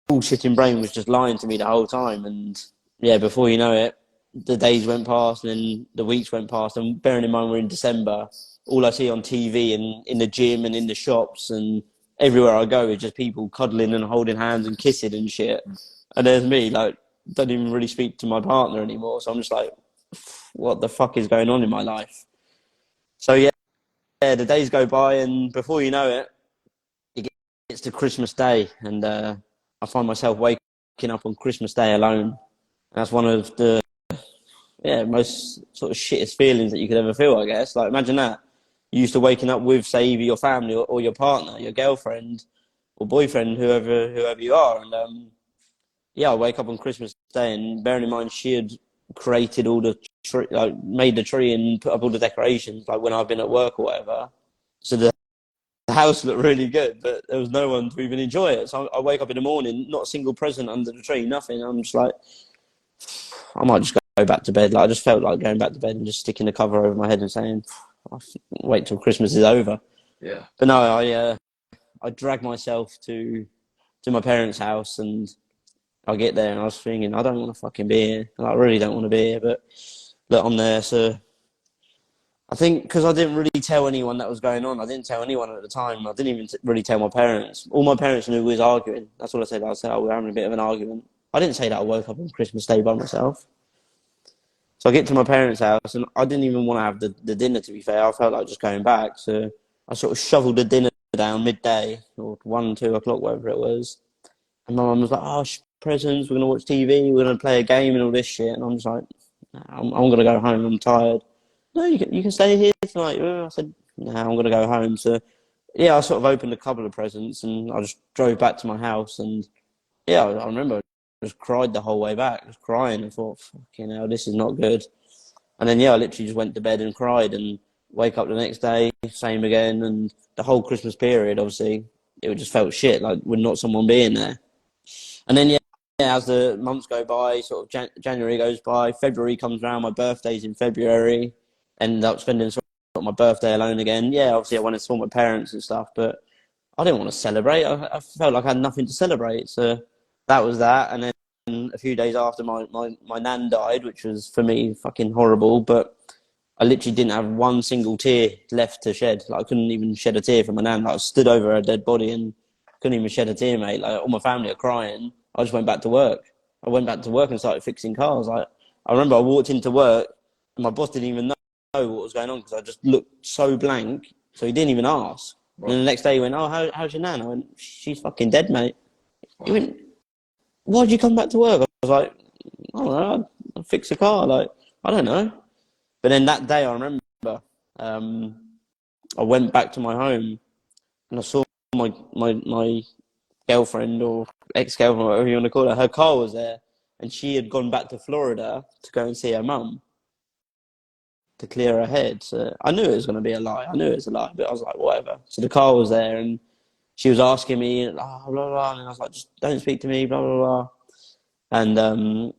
bullshitting brain was just lying to me the whole time. And yeah, before you know it, the days went past and then the weeks went past. And bearing in mind we're in December, all I see on TV and in the gym and in the shops and everywhere I go is just people cuddling and holding hands and kissing and shit. And there's me, like, don't even really speak to my partner anymore. So I'm just like, what the fuck is going on in my life? So yeah, the days go by and before you know it, it's to Christmas Day, and I find myself waking up on Christmas Day alone. And that's one of the most sort of shittest feelings that you could ever feel, I guess. Like, imagine that. You used to waking up with, say, either your family or your partner, your girlfriend or boyfriend, whoever you are. And I wake up on Christmas Day, and bearing in mind she had created all the made the tree and put up all the decorations, like when I've been at work or whatever. So the house looked really good, but there was no one to even enjoy it. So I wake up in the morning, not a single present under the tree, nothing. I'm just like, I might just go back to bed. Like, I just felt like going back to bed and just sticking the cover over my head and saying, I'll wait till Christmas is over. Yeah. But no, I dragged myself to my parents' house, and I get there and I was thinking, I don't want to fucking be here. And I really don't want to be here, but look, I'm there. So I think because I didn't really tell anyone that was going on. I didn't tell anyone at the time. I didn't even really tell my parents. All my parents knew we was arguing. That's what I said. I said, we're having a bit of an argument. I didn't say that I woke up on Christmas Day by myself. So I get to my parents' house, and I didn't even want to have the dinner, to be fair. I felt like just going back. So I sort of shoveled the dinner down midday, or 1, 2 o'clock, whatever it was. And my mum was like, presents, we're going to watch TV, we're going to play a game and all this shit. And I'm just like, I'm going to go home, I'm tired. No, you can stay here tonight. I said, no, I'm going to go home. So yeah, I sort of opened a couple of presents and I just drove back to my house. And yeah, I remember I just cried the whole way back. I was crying and thought, fucking hell, this is not good. And then, yeah, I literally just went to bed and cried and wake up the next day, same again. And the whole Christmas period, obviously, it just felt shit, like with not someone being there. And then, yeah, as the months go by, sort of January goes by, February comes around, my birthday's in February, ended up spending sort of my birthday alone again. Yeah, obviously I wanted to support my parents and stuff, but I didn't want to celebrate. I felt like I had nothing to celebrate. So that was that. And then a few days after, my nan died, which was, for me, fucking horrible, but I literally didn't have one single tear left to shed. Like, I couldn't even shed a tear for my nan. Like, I stood over her dead body and couldn't even shed a tear, mate. Like, all my family are crying. I just went back to work. I went back to work and started fixing cars. Like, I remember I walked into work and my boss didn't even know what was going on because I just looked so blank. So he didn't even ask. Right. And then the next day he went, how's your nan? I went, she's fucking dead, mate. Wow. He went, why'd you come back to work? I was like, I don't know. I fixed a car. Like, I don't know. But then that day I remember I went back to my home and I saw my girlfriend or ex-girlfriend, whatever you want to call her, her car was there and she had gone back to Florida to go and see her mum. to clear her head. So I knew it was going to be a lie. I knew it was a lie, but I was like, whatever. So the car was there, and she was asking me, blah, blah, blah, and I was like, just don't speak to me, blah, blah, blah. And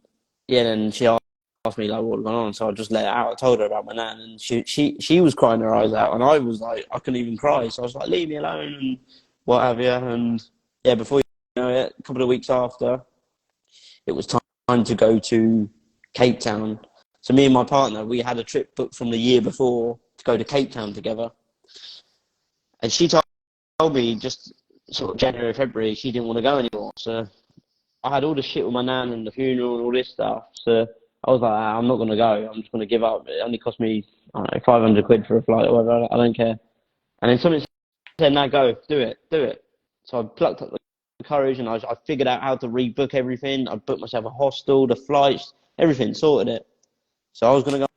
yeah, then she asked me like what was going on, so I just let it out. I told her about my nan, and she was crying her eyes out, and I was like, I couldn't even cry, so I was like, leave me alone and what have you. And yeah, before you know it, a couple of weeks after, it was time to go to Cape Town. So me and my partner, we had a trip booked from the year before to go to Cape Town together, and she told me just sort of January, February, she didn't want to go anymore. So I had all the shit with my nan and the funeral and all this stuff. So I was like, I'm not going to go. I'm just going to give up. It only cost me, I don't know, 500 quid for a flight or whatever. I don't care. And then something said, no, go, do it. So I plucked up the courage, and I figured out how to rebook everything. I booked myself a hostel, the flights, everything, sorted it. So I was going to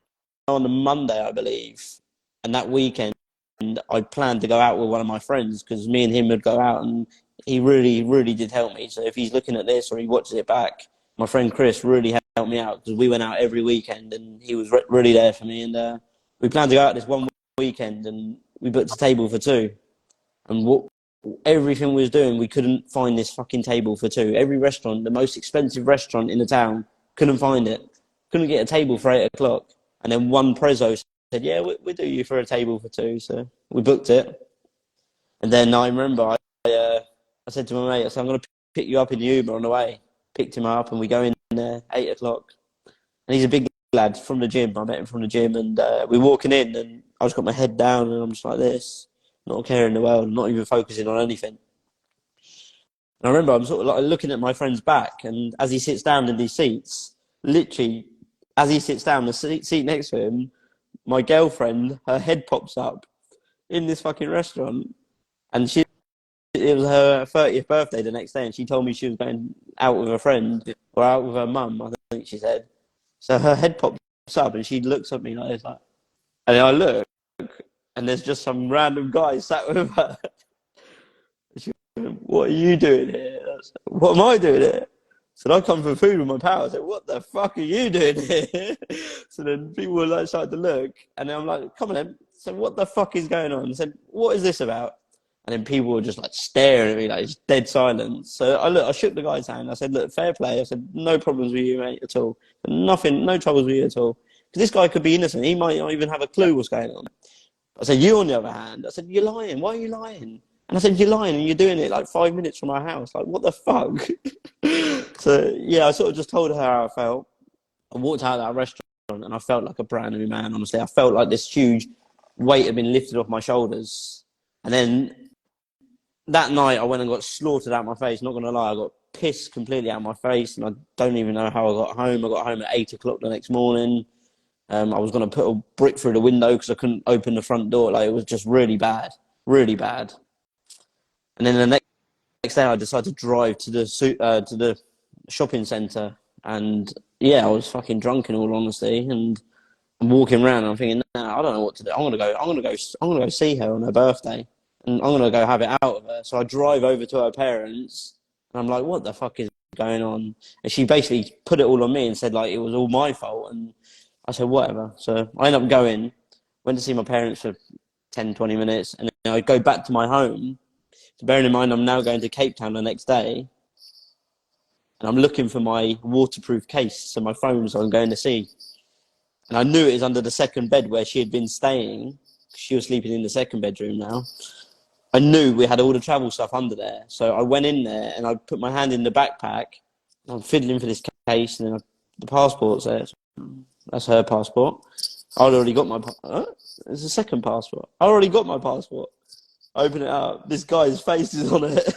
go on the Monday, I believe. And that weekend, I planned to go out with one of my friends, because me and him would go out, and he really, really did help me. So if he's looking at this or he watches it back, my friend Chris really helped me out, because we went out every weekend, and he was really there for me. And we planned to go out this one weekend, and we booked a table for two. And everything we was doing, we couldn't find this fucking table for two. Every restaurant, the most expensive restaurant in the town, couldn't find it. Couldn't get a table for 8 o'clock. And then one prezzo said, yeah, we'll do you for a table for two. So we booked it. And then I remember I said to my mate, I said, I'm going to pick you up in the Uber on the way. Picked him up, and we go in there 8 o'clock. And he's a big lad from the gym. I met him from the gym, and we're walking in, and I just got my head down, and I'm just like this, not caring in the world, not even focusing on anything. And I remember I'm sort of like looking at my friend's back, and as he sits down in these seats, literally, as he sits down, the seat next to him, my girlfriend, her head pops up in this fucking restaurant, and it was her 30th birthday the next day, and she told me she was going out with a friend, or out with her mum, I think she said. So her head pops up, and she looks at me like this, like, and then I look, and there's just some random guy sat with her. She went, what are you doing here? What am I doing here? So I come for food with my pal. I said, what the fuck are you doing here? So then people were like starting to look, and then I'm like, come on then. So what the fuck is going on? I said, what is this about? And then people were just like staring at me, like it's dead silence. So I shook the guy's hand. I said, look, fair play. I said, no problems with you, mate, at all. Nothing, no troubles with you at all. Because this guy could be innocent. He might not even have a clue what's going on. I said, you on the other hand, I said, you're lying. Why are you lying? And I said, you're lying, and you're doing it like 5 minutes from our house. Like, what the fuck? So, yeah, I sort of just told her how I felt. I walked out of that restaurant, and I felt like a brand new man, honestly. I felt like this huge weight had been lifted off my shoulders. And then that night, I went and got slaughtered out my face. Not going to lie, I got pissed completely out of my face, and I don't even know how I got home. I got home at 8 o'clock the next morning. I was going to put a brick through the window because I couldn't open the front door. Like, it was just really bad, really bad. And then the next day, I decided to drive to the shopping centre, and yeah, I was fucking drunk in all honesty, and I'm walking around, and I'm thinking, nah, I don't know what to do. I'm gonna go see her on her birthday, and I'm gonna go have it out with her. So I drive over to her parents, and I'm like, what the fuck is going on? And she basically put it all on me and said like it was all my fault, and I said whatever. So I ended up going, went to see my parents for 10, 20 minutes, and then I go back to my home. So bearing in mind, I'm now going to Cape Town the next day, and I'm looking for my waterproof case, so my phones I'm going to see. And I knew it was under the second bed where she had been staying. She was sleeping in the second bedroom now. I knew we had all the travel stuff under there. So I went in there, and I put my hand in the backpack. I'm fiddling for this case, and then the passport's there. That's her passport. I'd already got my... There's a second passport. I already got my passport. I open it up. This guy's face is on it.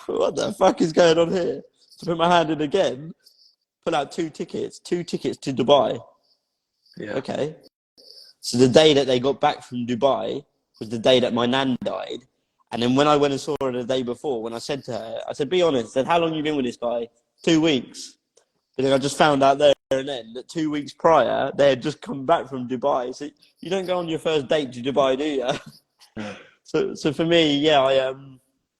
What the fuck is going on here? So I put my hand in again, pull out two tickets to Dubai. Yeah. Okay. So the day that they got back from Dubai was the day that my nan died. And then when I went and saw her the day before, when I said to her, I said, be honest, I said, how long have you been with this guy? 2 weeks. But then I just found out there and then that 2 weeks prior, they had just come back from Dubai. So you don't go on your first date to Dubai, do you? Yeah. So for me, yeah,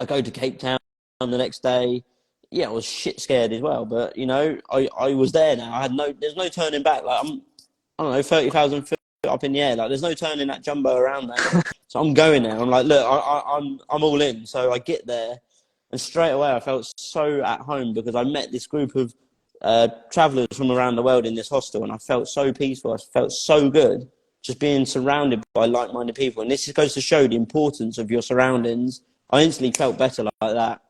I go to Cape Town the next day. Yeah, I was shit scared as well, but you know, I was there now. There's no turning back. Like I don't know, 30,000 up in the air. Like, there's no turning that jumbo around there. So I'm going there. I'm like, look, I'm all in. So I get there, and straight away I felt so at home because I met this group of travellers from around the world in this hostel, and I felt so peaceful. I felt so good just being surrounded by like-minded people. And this goes to show the importance of your surroundings. I instantly felt better like that.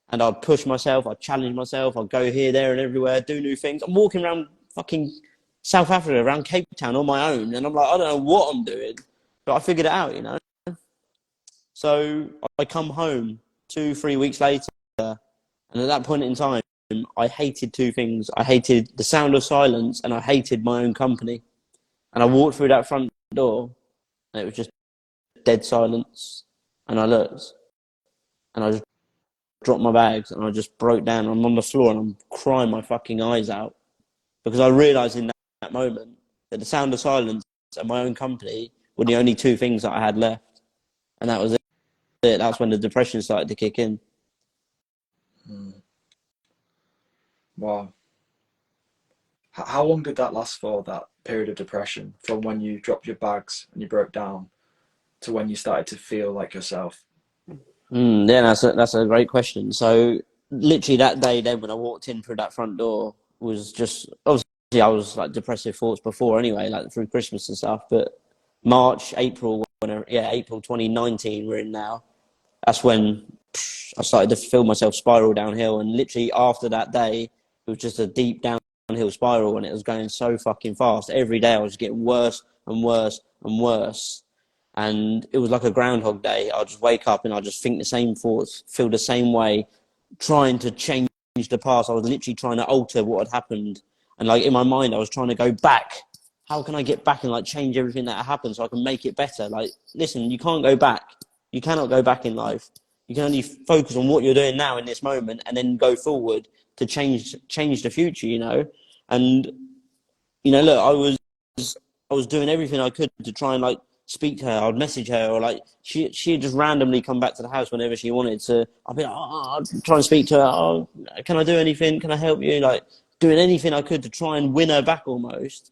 And I'd push myself, I'd challenge myself, I'd go here, there and everywhere, do new things. I'm walking around fucking South Africa, around Cape Town on my own. And I'm like, I don't know what I'm doing, but I figured it out, you know. So I come home 2-3 weeks later. And at that point in time, I hated two things. I hated the sound of silence and I hated my own company. And I walked through that front door and it was just dead silence. And I looked and I just dropped my bags and I just broke down. I'm on the floor and I'm crying my fucking eyes out because I realised in that moment that the sound of silence and my own company were the only two things that I had left. And that was it. That's when the depression started to kick in. Wow. How long did that last for, that period of depression, from when you dropped your bags and you broke down to when you started to feel like yourself? Yeah, that's a great question. So literally that day then when I walked in through that front door was just, obviously I was like depressive thoughts before anyway, like through Christmas and stuff, but April 2019 we're in now, that's when I started to feel myself spiral downhill. And literally after that day, it was just a deep downhill spiral and it was going so fucking fast. Every day I was getting worse and worse and worse. And it was like a Groundhog Day. I'd just wake up and I'd just think the same thoughts, feel the same way, trying to change the past. I was literally trying to alter what had happened. And like in my mind, I was trying to go back. How can I get back and like change everything that happened so I can make it better? Like, listen, you can't go back. You cannot go back in life. You can only focus on what you're doing now in this moment and then go forward to change the future, you know? And, you know, look, I was doing everything I could to try and like speak to her. I'd message her, or like she'd just randomly come back to the house whenever she wanted. So I'd be like, I'd try and speak to her. Oh, can I do anything? Can I help you? Like doing anything I could to try and win her back almost.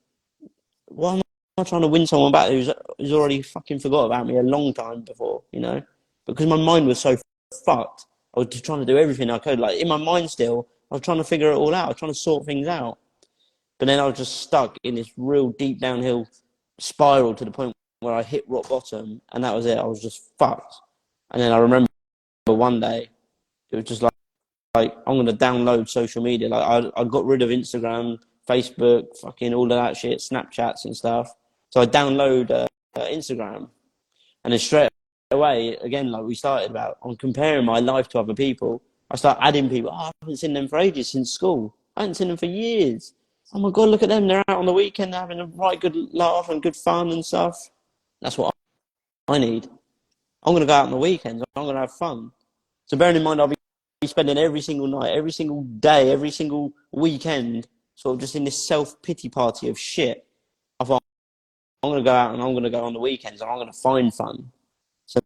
Why am I trying to win someone back who's already fucking forgot about me a long time before, you know? Because my mind was so fucked. I was just trying to do everything I could. Like in my mind still, I was trying to figure it all out. I was trying to sort things out. But then I was just stuck in this real deep downhill spiral to the point where I hit rock bottom, and that was it. I was just fucked. And then I remember one day, it was just like I'm going to download social media. Like I got rid of Instagram, Facebook, fucking all of that shit, Snapchats and stuff. So I download Instagram, and then straight away, again, like we started about, I'm comparing my life to other people. I start adding people. Oh, I haven't seen them for ages since school. I haven't seen them for years. Oh my God, look at them. They're out on the weekend. They're having a right good laugh and good fun and stuff. That's what I need. I'm going to go out on the weekends. I'm going to have fun. So bearing in mind, I'll be spending every single night, every single day, every single weekend, sort of just in this self-pity party of shit. I thought, I'm going to go out and I'm going to go on the weekends and I'm going to find fun. So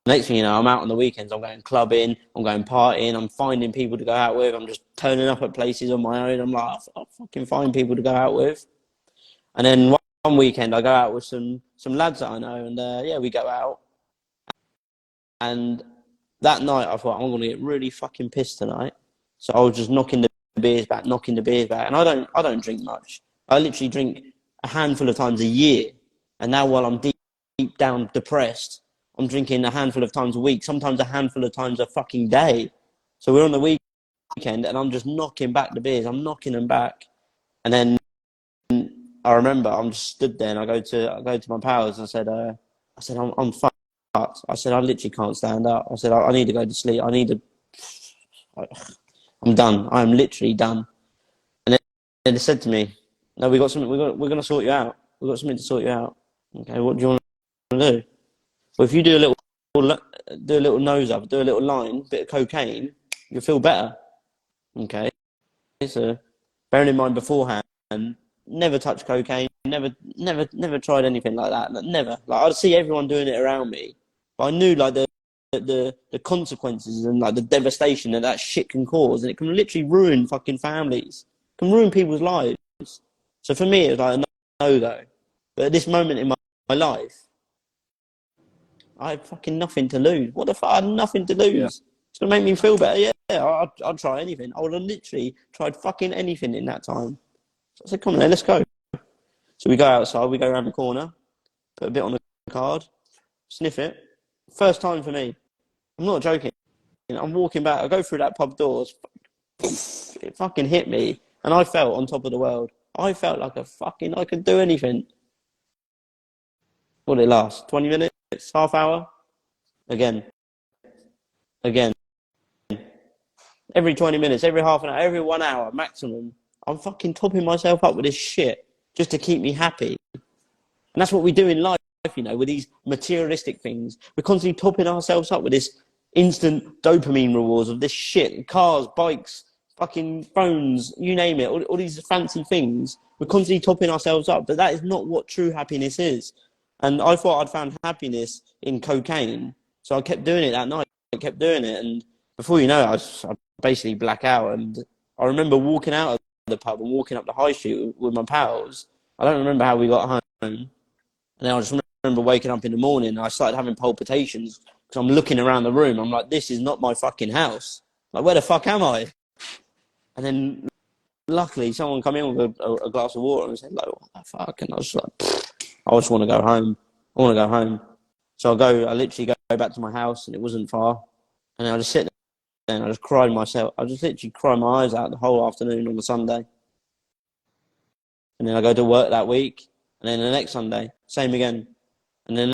next thing you know, I'm out on the weekends. I'm going clubbing. I'm going partying. I'm finding people to go out with. I'm just turning up at places on my own. I'm like, I'll fucking find people to go out with. And then one weekend, I go out with some lads that I know, and yeah, we go out. And that night, I thought I'm going to get really fucking pissed tonight. So I was just knocking the beers back. And I don't drink much. I literally drink a handful of times a year. And now, while I'm deep down depressed, I'm drinking a handful of times a week, sometimes a handful of times a fucking day. So we're on the weekend, and I'm just knocking back the beers. I'm knocking them back, and then I remember I'm just stood there, and I go to my pals. And I said I'm fucked. I said I literally can't stand up. I said I need to go to sleep. I'm done. I'm literally done. And then they said to me, "No, we got something. We're going to sort you out. We've got something to sort you out." Okay, what do you want to do? Well, if you do a little nose up, do a little line, bit of cocaine, you'll feel better. Okay. So bearing in mind beforehand, never touched cocaine, never tried anything like that. Never. Like I'd see everyone doing it around me, but I knew like the consequences and like the devastation that shit can cause, and it can literally ruin fucking families, can ruin people's lives. So for me, it was like a no-go. But at this moment in my life, I had fucking nothing to lose. What the fuck? I had nothing to Yeah. lose. It's going to make me feel better. Yeah, I'd try anything. I would have literally tried fucking anything in that time. So I said, come on, then, let's go. So we go outside, we go around the corner, put a bit on the card, sniff it. First time for me. I'm not joking. I'm walking back, I go through that pub doors, it fucking hit me, and I felt on top of the world. I felt like I could do anything. What did it last? 20 minutes? Half hour? Again. Every 20 minutes, every half an hour, every 1 hour maximum. I'm fucking topping myself up with this shit just to keep me happy. And that's what we do in life, with these materialistic things. We're constantly topping ourselves up with this instant dopamine rewards of this shit. Cars, bikes, fucking phones, you name it, all these fancy things. We're constantly topping ourselves up, but that is not what true happiness is. And I thought I'd found happiness in cocaine. So I kept doing it that night. I kept doing it. And before you know it, I basically black out. And I remember walking out of the pub and walking up the high street with my pals. I don't remember how we got home. And then I just remember waking up in the morning and I started having palpitations because I'm looking around the room. I'm like, this is not my fucking house. Like, where the fuck am I? And then luckily someone come in with a glass of water and said, like, what the fuck? And I was like, I just want to go home. I want to go home. So I literally go back to my house and it wasn't far. And I just sit there and I just cried myself. I just literally cried my eyes out the whole afternoon on the Sunday. And then I go to work that week. And then the next Sunday, same again. And then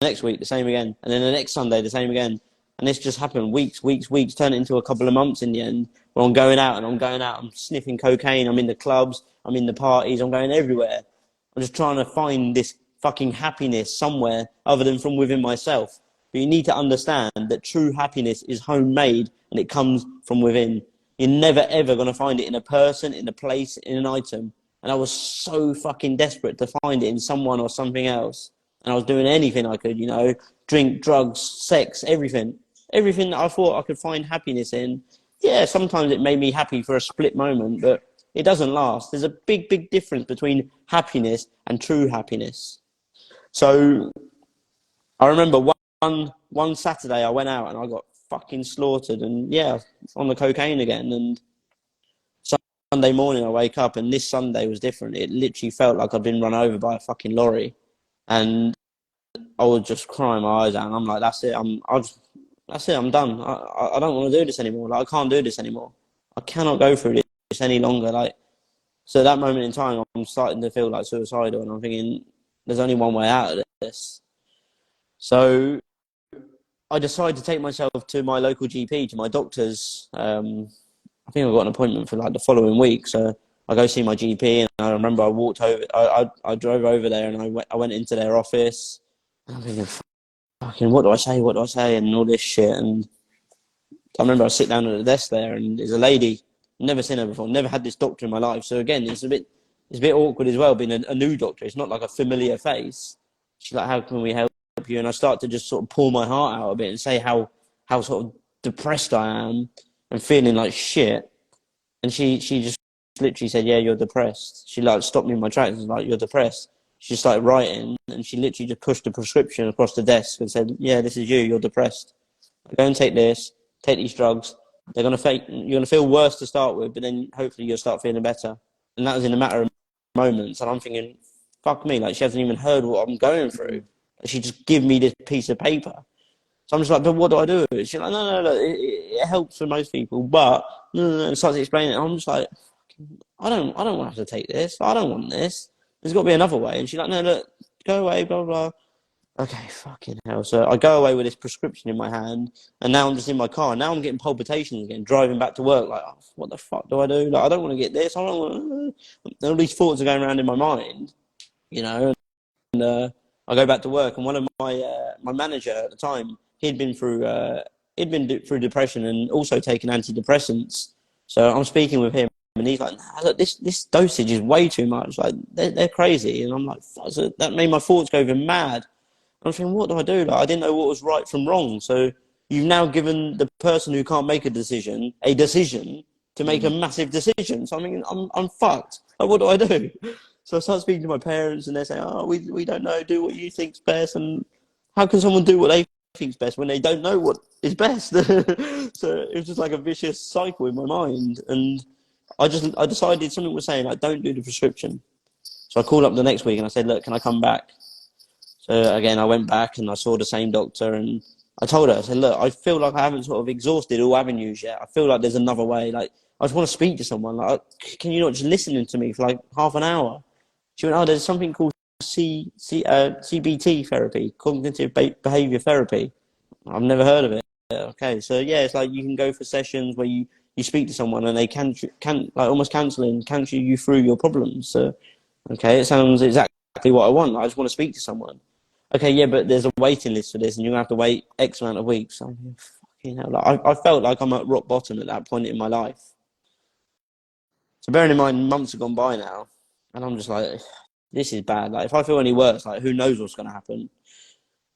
the next week, the same again. And then the next Sunday, the same again. And this just happened weeks, turned it into a couple of months in the end, where I'm going out, I'm sniffing cocaine, I'm in the clubs, I'm in the parties, I'm going everywhere. I'm just trying to find this fucking happiness somewhere other than from within myself. But you need to understand that true happiness is homemade and it comes from within. You're never ever going to find it in a person, in a place, in an item. And I was so fucking desperate to find it in someone or something else. And I was doing anything I could, drink, drugs, sex, everything. Everything that I thought I could find happiness in. Yeah, sometimes it made me happy for a split moment, but it doesn't last. There's a big, big difference between happiness and true happiness. So I remember one Saturday I went out and I got fucking slaughtered and on the cocaine again. And Sunday morning I wake up and this Sunday was different. It literally felt like I'd been run over by a fucking lorry. And I was just crying my eyes out. And I'm like, that's it. I'm done. I don't want to do this anymore. Like, I can't do this anymore. I cannot go through this any longer. Like, so at that moment in time, I'm starting to feel like suicidal, and I'm thinking, there's only one way out of this. So I decided to take myself to my local GP, to my doctor's. I think I got an appointment for like the following week. So I go see my GP, and I remember I walked over. I drove over there, and I went into their office. And I'm thinking, fucking, what do I say, and all this shit. And I remember I sit down at the desk there, and there's a lady. Never seen her before. Never had this doctor in my life. So again, it's a bit awkward as well, being a new doctor. It's not like a familiar face. She's like, how can we help you? And I start to just sort of pour my heart out a bit and say how sort of depressed I am and feeling like shit. And she just literally said, yeah, you're depressed. She like stopped me in my tracks and was like, you're depressed. She started writing and she literally just pushed the prescription across the desk and said, yeah, this is you're depressed. Go and take this, take these drugs. You're going to feel worse to start with, but then hopefully you'll start feeling better. And that was in a matter of moments. And I'm thinking, fuck me, like she hasn't even heard what I'm going through. She just give me this piece of paper. So I'm just like, but what do I do with it? She's like, no, it helps for most people, but no. And starts explaining it. I'm just like, I don't want to have to take this. I don't want this. There's got to be another way. And she's like, no, look, go away, blah, blah. Okay, fucking hell. So I go away with this prescription in my hand, and now I'm just in my car. Now I'm getting palpitations again, driving back to work. Like, oh, what the fuck do I do? Like, I don't want to get this. I don't want to. All these thoughts are going around in my mind, And I go back to work, and one of my manager at the time, he'd been through depression and also taken antidepressants. So I'm speaking with him, and he's like, nah, look, this dosage is way too much. Like, they're crazy. And I'm like, so that made my thoughts go even mad. I'm thinking, what do I do? Like, I didn't know what was right from wrong. So you've now given the person who can't make a decision to make a massive decision. So I mean, I'm fucked. Like, what do I do? So I start speaking to my parents, and they're saying, "Oh, we don't know. Do what you think's best." And how can someone do what they think's best when they don't know what is best? So it was just like a vicious cycle in my mind. And I decided something was saying like, "Don't do the prescription." So I called up the next week and I said, "Look, can I come back?" So again, I went back and I saw the same doctor, and I told her, I said, "Look, I feel like I haven't sort of exhausted all avenues yet. I feel like there's another way. Like, I just want to speak to someone. Like, can you not just listen to me for like half an hour?" She went, "Oh, there's something called CBT therapy, cognitive behavior therapy. I've never heard of it." Okay, so yeah, it's like you can go for sessions where you speak to someone and they can like almost cancel you through your problems. So okay, it sounds exactly what I want. I just want to speak to someone. Okay, yeah, but there's a waiting list for this, and you have to wait X amount of weeks. I'm like, fucking hell. Like, I felt like I'm at rock bottom at that point in my life. So bearing in mind, months have gone by now, and I'm just like, this is bad. Like, if I feel any worse, like, who knows what's going to happen?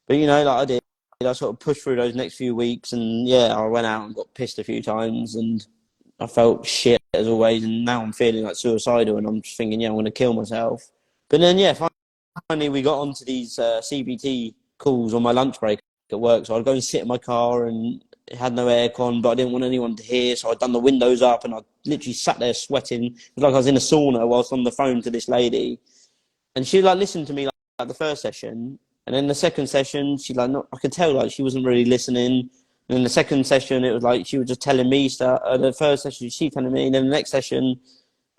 But you know, like I did, I sort of pushed through those next few weeks, and yeah, I went out and got pissed a few times, and I felt shit as always, and now I'm feeling like suicidal, and I'm just thinking, yeah, I'm going to kill myself. But then, yeah, finally we got onto these CBT calls on my lunch break at work. So I'd go and sit in my car, and it had no aircon, but I didn't want anyone to hear. So I'd done the windows up, and I literally sat there sweating. It was like I was in a sauna whilst on the phone to this lady. And she like listened to me like the first session. And then the second session, she like, I could tell like she wasn't really listening. And then the second session, it was like she was just telling me stuff. The first session, she telling me. And then the next session,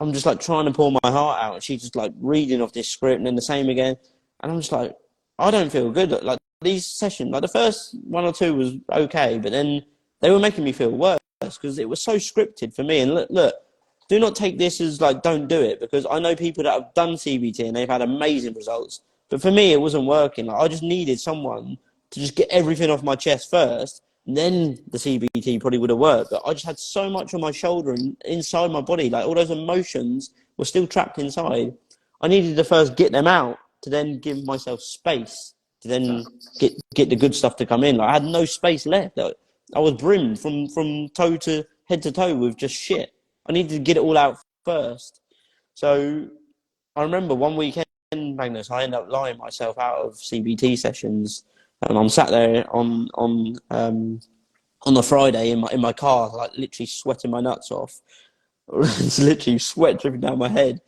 I'm just like trying to pour my heart out, and she's just like reading off this script, and then the same again. And I'm just like, I don't feel good. Like these sessions, like the first one or two was okay, but then they were making me feel worse because it was so scripted for me. And look, do not take this as like, don't do it, because I know people that have done CBT and they've had amazing results. But for me, it wasn't working. Like, I just needed someone to just get everything off my chest first. And then the CBT probably would have worked. But I just had so much on my shoulder and inside my body. Like all those emotions were still trapped inside. I needed to first get them out to then give myself space to then get the good stuff to come in. Like I had no space left. I was brimmed from toe to head to toe with just shit. I needed to get it all out first. So I remember one weekend, Magnus, I ended up lying myself out of CBT sessions, and I'm sat there on a Friday in my car, like literally sweating my nuts off. It's literally sweat dripping down my head,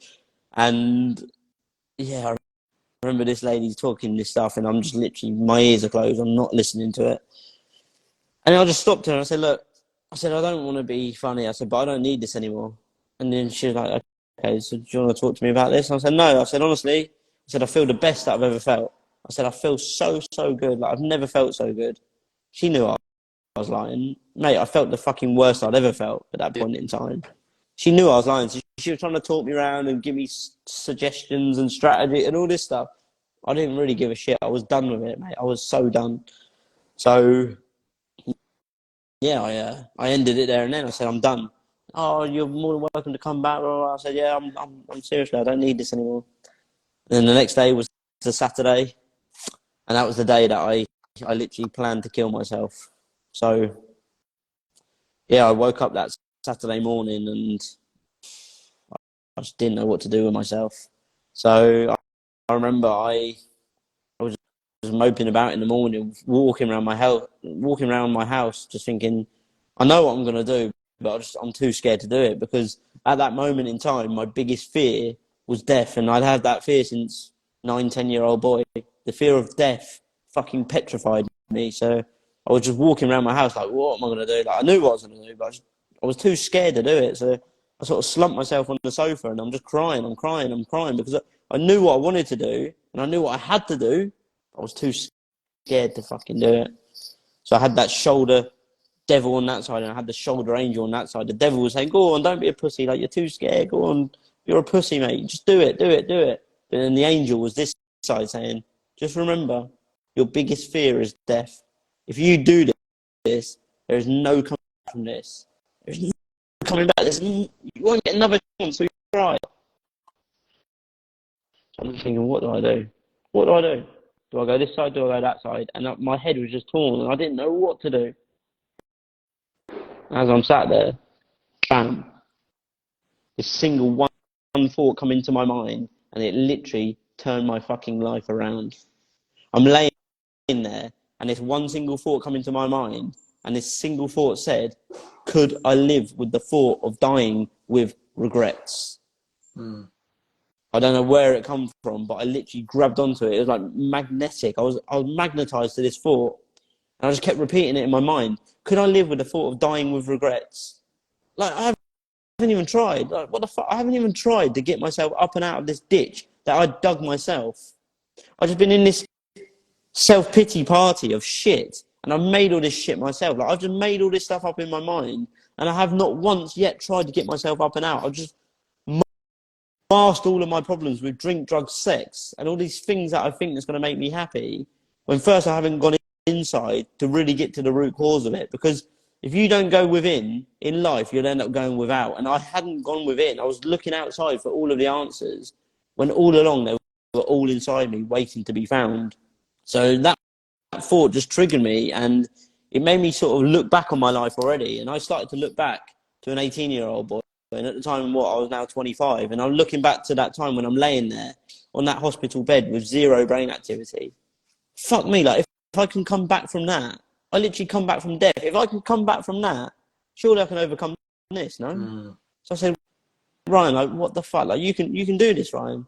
and yeah, I remember this lady talking this stuff, and I'm just literally my ears are closed. I'm not listening to it, and I just stopped her and I said, "Look," I said, "I don't want to be funny." I said, "But I don't need this anymore." And then she was like, "Okay, so do you want to talk to me about this?" And I said, "No." I said, "Honestly," I said, "I feel the best that I've ever felt." I said, "I feel so good. Like I've never felt so good." She knew I was lying. Mate, I felt the fucking worst I'd ever felt at that point in time. She knew I was lying. So she was trying to talk me around and give me suggestions and strategy and all this stuff. I didn't really give a shit. I was done with it, mate. I was so done. So yeah, I ended it there and then. I said, "I'm done." "Oh, you're more than welcome to come back." I said, "Yeah, I'm seriously, I don't need this anymore." And then the next day was the Saturday, and that was the day that I literally planned to kill myself. So yeah, I woke up that Saturday morning and I just didn't know what to do with myself. So I remember I was just moping about in the morning, walking around my house, just thinking, I know what I'm gonna do, but I'm too scared to do it, because at that moment in time, my biggest fear was death, and I'd had that fear since 9, 10-year-old boy. The fear of death fucking petrified me. So I was just walking around my house like, what am I gonna do? Like I knew what I was gonna do, but I was too scared to do it. So I sort of slumped myself on the sofa, and I'm just crying. I'm crying, because I knew what I wanted to do, and I knew what I had to do. I was too scared to fucking do it. So I had that shoulder devil on that side, and I had the shoulder angel on that side. The devil was saying, "Go on, don't be a pussy. Like you're too scared. Go on, you're a pussy, mate. Just do it, do it, do it." And then the angel was this side saying, "Just remember, your biggest fear is death. If you do this, there is no coming back from this. There's no coming back. You won't get another chance. So you try." So I'm thinking, what do I do? What do I do? Do I go this side? Do I go that side? And my head was just torn, and I didn't know what to do. As I'm sat there, bam, this single one thought come into my mind, and it literally turned my fucking life around. I'm laying there, and this one single thought come into my mind, and this single thought said, could I live with the thought of dying with regrets? I don't know where it come from, but I literally grabbed onto it. It was like magnetic. I was magnetized to this thought, and I just kept repeating it in my mind. Could I live with the thought of dying with regrets? Like, I haven't even tried. Like, what the fuck? I haven't even tried to get myself up and out of this ditch that I dug myself. I've just been in this self-pity party of shit, and I've made all this shit myself. Like, I've just made all this stuff up in my mind, and I have not once yet tried to get myself up and out. I've just masked all of my problems with drink, drugs, sex, and all these things that I think is going to make me happy, when first I haven't gone inside to really get to the root cause of it. Because if you don't go within in life, you'll end up going without. And I hadn't gone within. I was looking outside for all of the answers, when all along they were all inside me, waiting to be found. So that thought just triggered me, and it made me sort of look back on my life already. And I started to look back to an 18-year-old boy. And at the time, I was now 25. And I'm looking back to that time when I'm laying there on that hospital bed with zero brain activity. Fuck me, like, if I can come back from that, I literally come back from death. If I can come back from that, surely I can overcome this, no? So I said, Ryan, like, what the fuck? Like, you can do this, Ryan.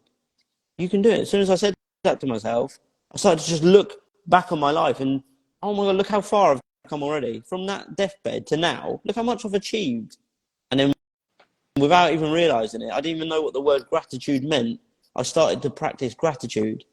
You can do it. As soon as I said that to myself, I started to just look back on my life, and oh my God, look how far I've come already. From that deathbed to now, look how much I've achieved. And then, without even realising it, I didn't even know what the word gratitude meant. I started to practice gratitude.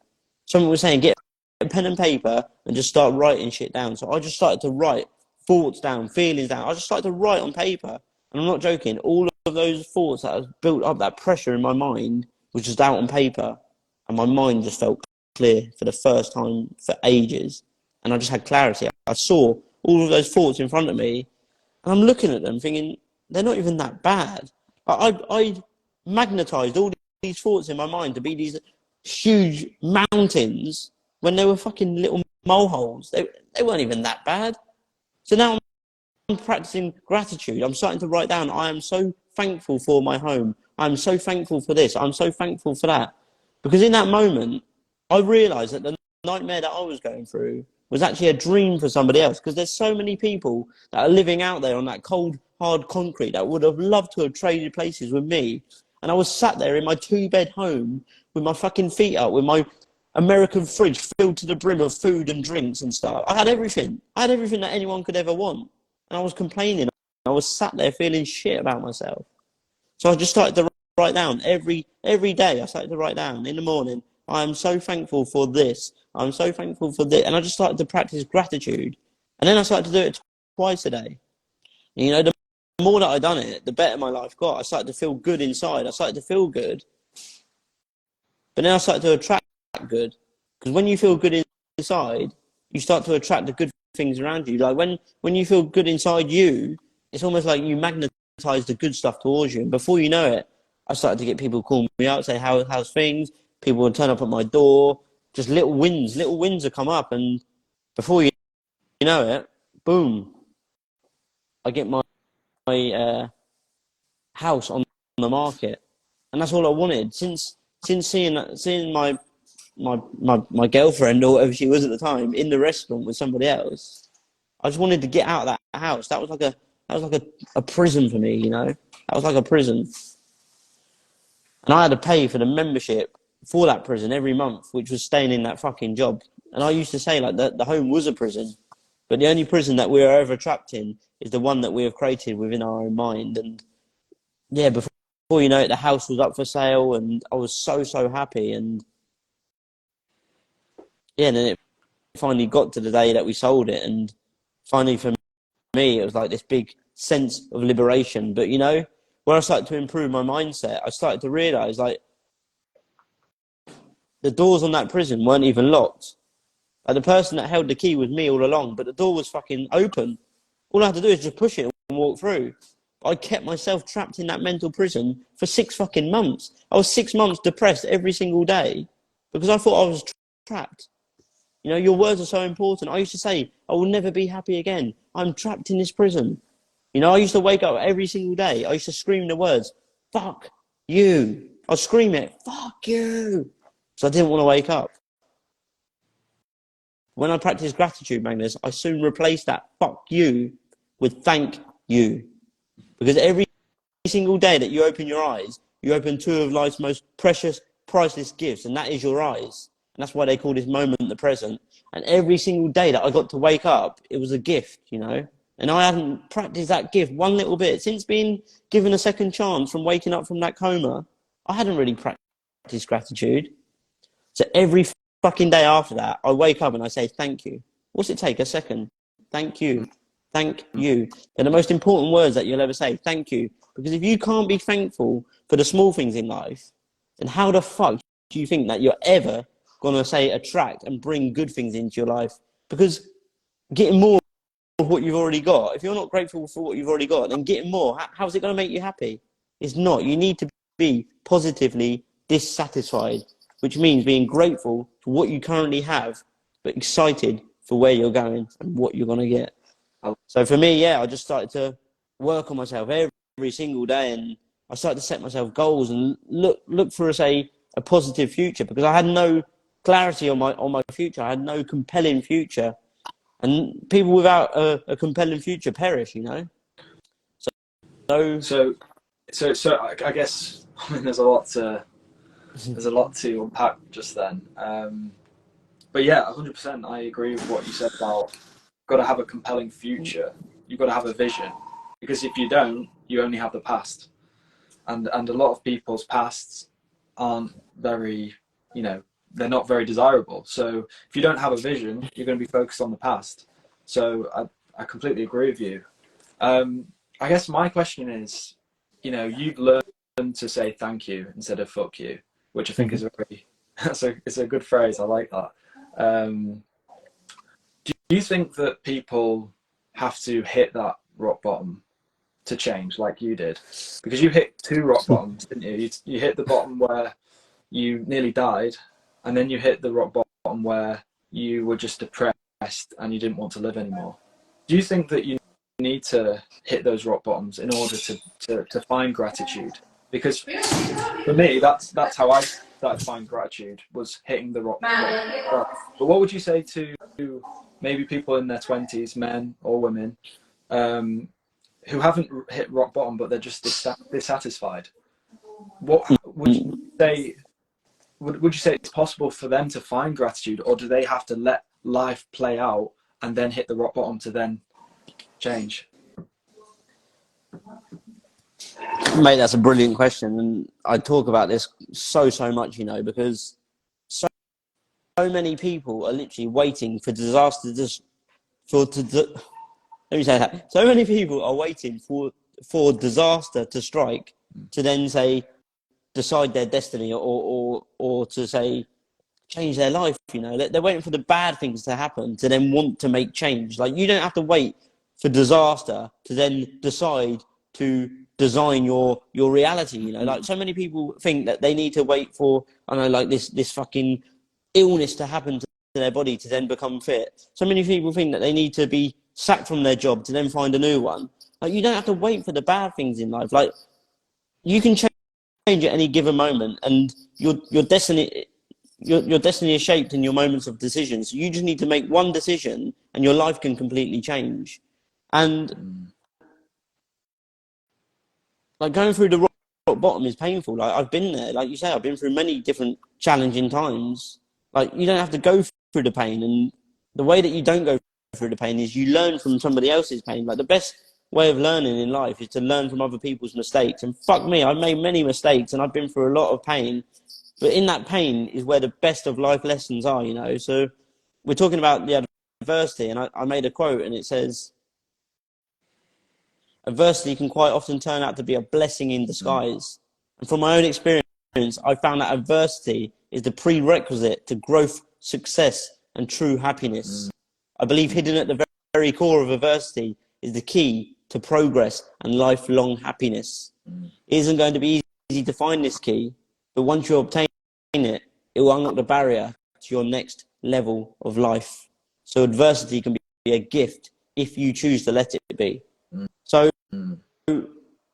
Someone was saying, get a pen and paper and just start writing shit down. So I just started to write thoughts down, feelings down. I just started to write on paper. And I'm not joking, all of those thoughts that have built up, that pressure in my mind, was just out on paper. And my mind just felt clear for the first time for ages. And I just had clarity. I saw all of those thoughts in front of me, and I'm looking at them thinking, they're not even that bad. I magnetized all these thoughts in my mind to be these huge mountains when they were fucking little moleholes. They weren't even that bad. So now I'm practicing gratitude. I'm starting to write down, I am so thankful for my home. I'm so thankful for this. I'm so thankful for that. Because in that moment, I realized that the nightmare that I was going through was actually a dream for somebody else. Because there's so many people that are living out there on that cold, hard concrete that would have loved to have traded places with me. And I was sat there in my 2-bed home with my fucking feet up, with my American fridge filled to the brim of food and drinks and stuff. I had everything. I had everything that anyone could ever want. And I was complaining. I was sat there feeling shit about myself. So I just started to write down every day. I started to write down in the morning, I am so thankful for this. I'm so thankful for this. And I just started to practice gratitude. And then I started to do it twice a day. And, you know, the more that I done it, the better my life got. I started to feel good inside. I started to feel good. But then I started to attract good. Because when you feel good inside, you start to attract the good things around you. Like when you feel good inside you, it's almost like you magnetize the good stuff towards you. And before you know it, I started to get people calling me out, say, how's things? People would turn up at my door. Just little wins would come up. And before you know it, boom, I get my house on the market. And that's all I wanted. Since seeing my girlfriend, or whatever she was at the time, in the restaurant with somebody else, I just wanted to get out of that house. That was like a prison for me, you know? That was like a prison. And I had to pay for the membership for that prison every month, which was staying in that fucking job. And I used to say, like, the home was a prison, but the only prison that we are ever trapped in is the one that we have created within our own mind. And yeah, before you know it, the house was up for sale, and I was so happy. And yeah, and then it finally got to the day that we sold it, and finally for me, it was like this big sense of liberation. But, you know, when I started to improve my mindset, I started to realize, like, the doors on that prison weren't even locked. Like, the person that held the key was me all along, but the door was fucking open. All I had to do is just push it and walk through. I kept myself trapped in that mental prison for 6 fucking months. I was 6 months depressed every single day because I thought I was trapped. You know, your words are so important. I used to say, I will never be happy again. I'm trapped in this prison. You know, I used to wake up every single day. I used to scream the words, fuck you. I'd scream it, fuck you. So I didn't want to wake up. When I practiced gratitude, Magnus, I soon replaced that fuck you with thank you. Because every single day that you open your eyes, you open two of life's most precious, priceless gifts, and that is your eyes. And that's why they call this moment the present. And every single day that I got to wake up, it was a gift, you know. And I hadn't practiced that gift one little bit. Since being given a second chance from waking up from that coma, I hadn't really practiced gratitude. So every fucking day after that, I wake up and I say, thank you. What's it take? A second. Thank you. Thank you. They're the most important words that you'll ever say. Thank you. Because if you can't be thankful for the small things in life, then how the fuck do you think that you're ever going to say attract and bring good things into your life? Because getting more of what you've already got, if you're not grateful for what you've already got, then getting more, how's it going to make you happy? It's not. You need to be positively dissatisfied, which means being grateful for what you currently have, but excited for where you're going and what you're going to get. So for me, yeah, I just started to work on myself every single day, and I started to set myself goals and look for, say, a positive future, because I had no clarity on my future. I had no compelling future, and people without a compelling future perish, you know. So I guess, I mean, there's a lot to unpack just then. But yeah, 100%, I agree with what you said about got to have a compelling future. You've got to have a vision, because if you don't, you only have the past, and a lot of people's pasts aren't very, you know, they're not very desirable. So if you don't have a vision, you're going to be focused on the past. So I completely agree with you. I guess my question is, you know, you've learned to say thank you instead of fuck you, which I think is a very, it's a good phrase. I like that. Do you think that people have to hit that rock bottom to change, like you did? Because you hit two rock bottoms, didn't you? You hit the bottom where you nearly died, and then you hit the rock bottom where you were just depressed and you didn't want to live anymore. Do you think that you need to hit those rock bottoms in order to find gratitude? Because for me, that's how I started to find gratitude, was hitting the rock bottom. But what would you say to maybe people in their 20s, men or women, who haven't hit rock bottom but they're just dissatisfied? What would you say? Would you say it's possible for them to find gratitude, or do they have to let life play out and then hit the rock bottom to then change? Mate, that's a brilliant question, and I talk about this so much, you know, because so many people are literally waiting for disaster let me say that. So many people are waiting for disaster to strike to then say decide their destiny or to say change their life. You know, they're waiting for the bad things to happen to then want to make change. Like, you don't have to wait for disaster to then decide to design your reality. You know, like, so many people think that they need to wait for, I don't know, like this fucking illness to happen to their body to then become fit. So many people think that they need to be sacked from their job to then find a new one. Like, you don't have to wait for the bad things in life. Like, you can change at any given moment, and your destiny is shaped in your moments of decisions. So you just need to make one decision and your life can completely change. And like, going through the rock bottom is painful. Like, I've been there. Like you say, I've been through many different challenging times. Like, you don't have to go through the pain, and the way that you don't go through the pain is you learn from somebody else's pain. Like, the best way of learning in life is to learn from other people's mistakes. And fuck me, I've made many mistakes and I've been through a lot of pain, but in that pain is where the best of life lessons are, you know. So we're talking about the adversity, and I made a quote, and it says, adversity can quite often turn out to be a blessing in disguise. And from my own experience, I found that adversity is the prerequisite to growth, success, and true happiness. I believe hidden at the very core of adversity is the key to progress and lifelong happiness. It isn't going to be easy to find this key, but once you obtain it, it will unlock the barrier to your next level of life. So adversity can be a gift if you choose to let it be. So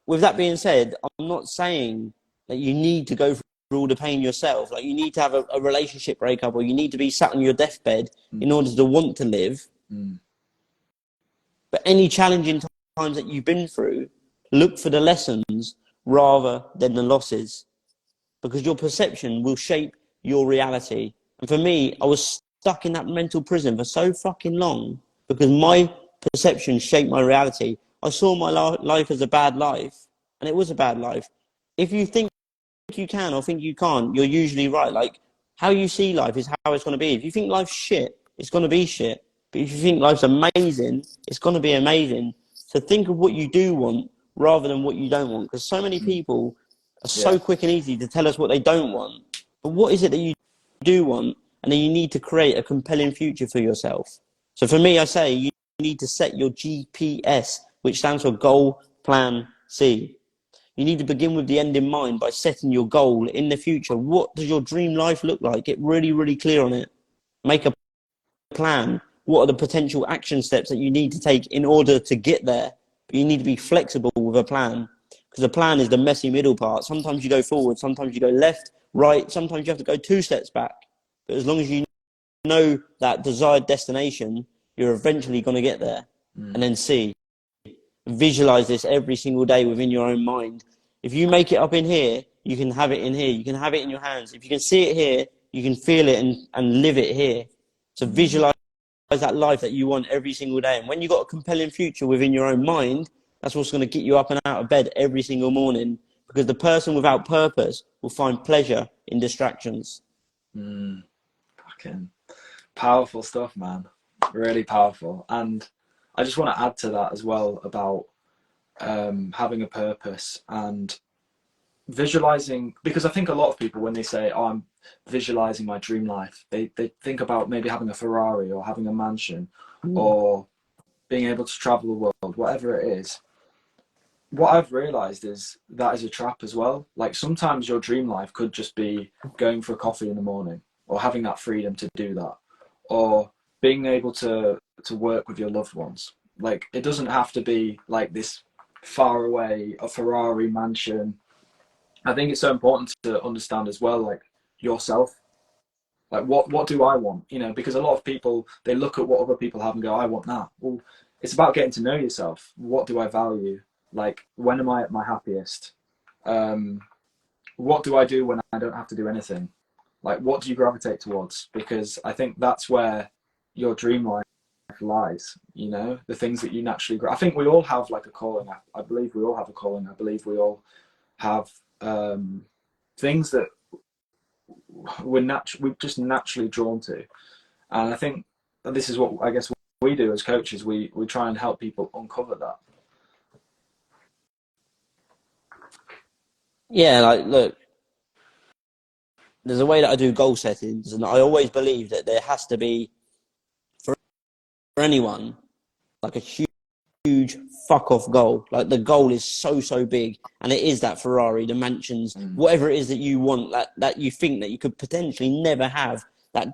with that being said, I'm not saying Like, you need to go through all the pain yourself. Like, you need to have a relationship breakup, or you need to be sat on your deathbed in order to want to live. But any challenging times that you've been through, look for the lessons rather than the losses, because your perception will shape your reality. And for me, I was stuck in that mental prison for so fucking long because my perception shaped my reality. I saw my life as a bad life, and it was a bad life. If you think you can or think you can't, you're usually right. Like, how you see life is how it's going to be. If you think life's shit, it's going to be shit. But if you think life's amazing, it's going to be amazing. So think of what you do want rather than what you don't want, because so many people are so quick and easy to tell us what they don't want. But what is it that you do want? And then you need to create a compelling future for yourself. So for me, I say you need to set your GPS, which stands for Goal, Plan, See. You need to begin with the end in mind by setting your goal in the future. What does your dream life look like? Get really, really clear on it. Make a plan. What are the potential action steps that you need to take in order to get there? But you need to be flexible with a plan, because a plan is the messy middle part. Sometimes you go forward, sometimes you go left, right, sometimes you have to go 2 steps back. But as long as you know that desired destination, you're eventually going to get there. And then see. Visualize this every single day within your own mind. If you make it up in here, you can have it in here. You can have it in your hands. If you can see it here, you can feel it and live it here. So visualize that life that you want every single day. And when you've got a compelling future within your own mind, that's what's going to get you up and out of bed every single morning. Because the person without purpose will find pleasure in distractions. Fucking powerful stuff, man. Really powerful. And I just want to add to that as well about having a purpose and visualizing, because I think a lot of people, when they say, oh, I'm visualizing my dream life, they think about maybe having a Ferrari or having a mansion or being able to travel the world, whatever it is. What I've realized is that is a trap as well. Like, sometimes your dream life could just be going for a coffee in the morning, or having that freedom to do that, or being able to work with your loved ones. Like, it doesn't have to be like this far away, a Ferrari mansion. I think it's so important to understand as well, like, yourself. Like, what do I want? You know, because a lot of people, they look at what other people have and go, I want that. Well, it's about getting to know yourself. What do I value? Like, when am I at my happiest? What do I do when I don't have to do anything? Like, what do you gravitate towards? Because I think that's where your dream life lies, you know, the things that you naturally I think we all have like a calling. I believe we all have a calling. I believe we all have things that we're just naturally drawn to. And I think this is what I guess we do as coaches. We try and help people uncover that. Yeah, like, look, there's a way that I do goal settings, and I always believe that there has to be, for anyone, like a huge fuck off goal. Like, the goal is so big, and it is that Ferrari, the mansions, whatever it is that you want, that you think that you could potentially never have, that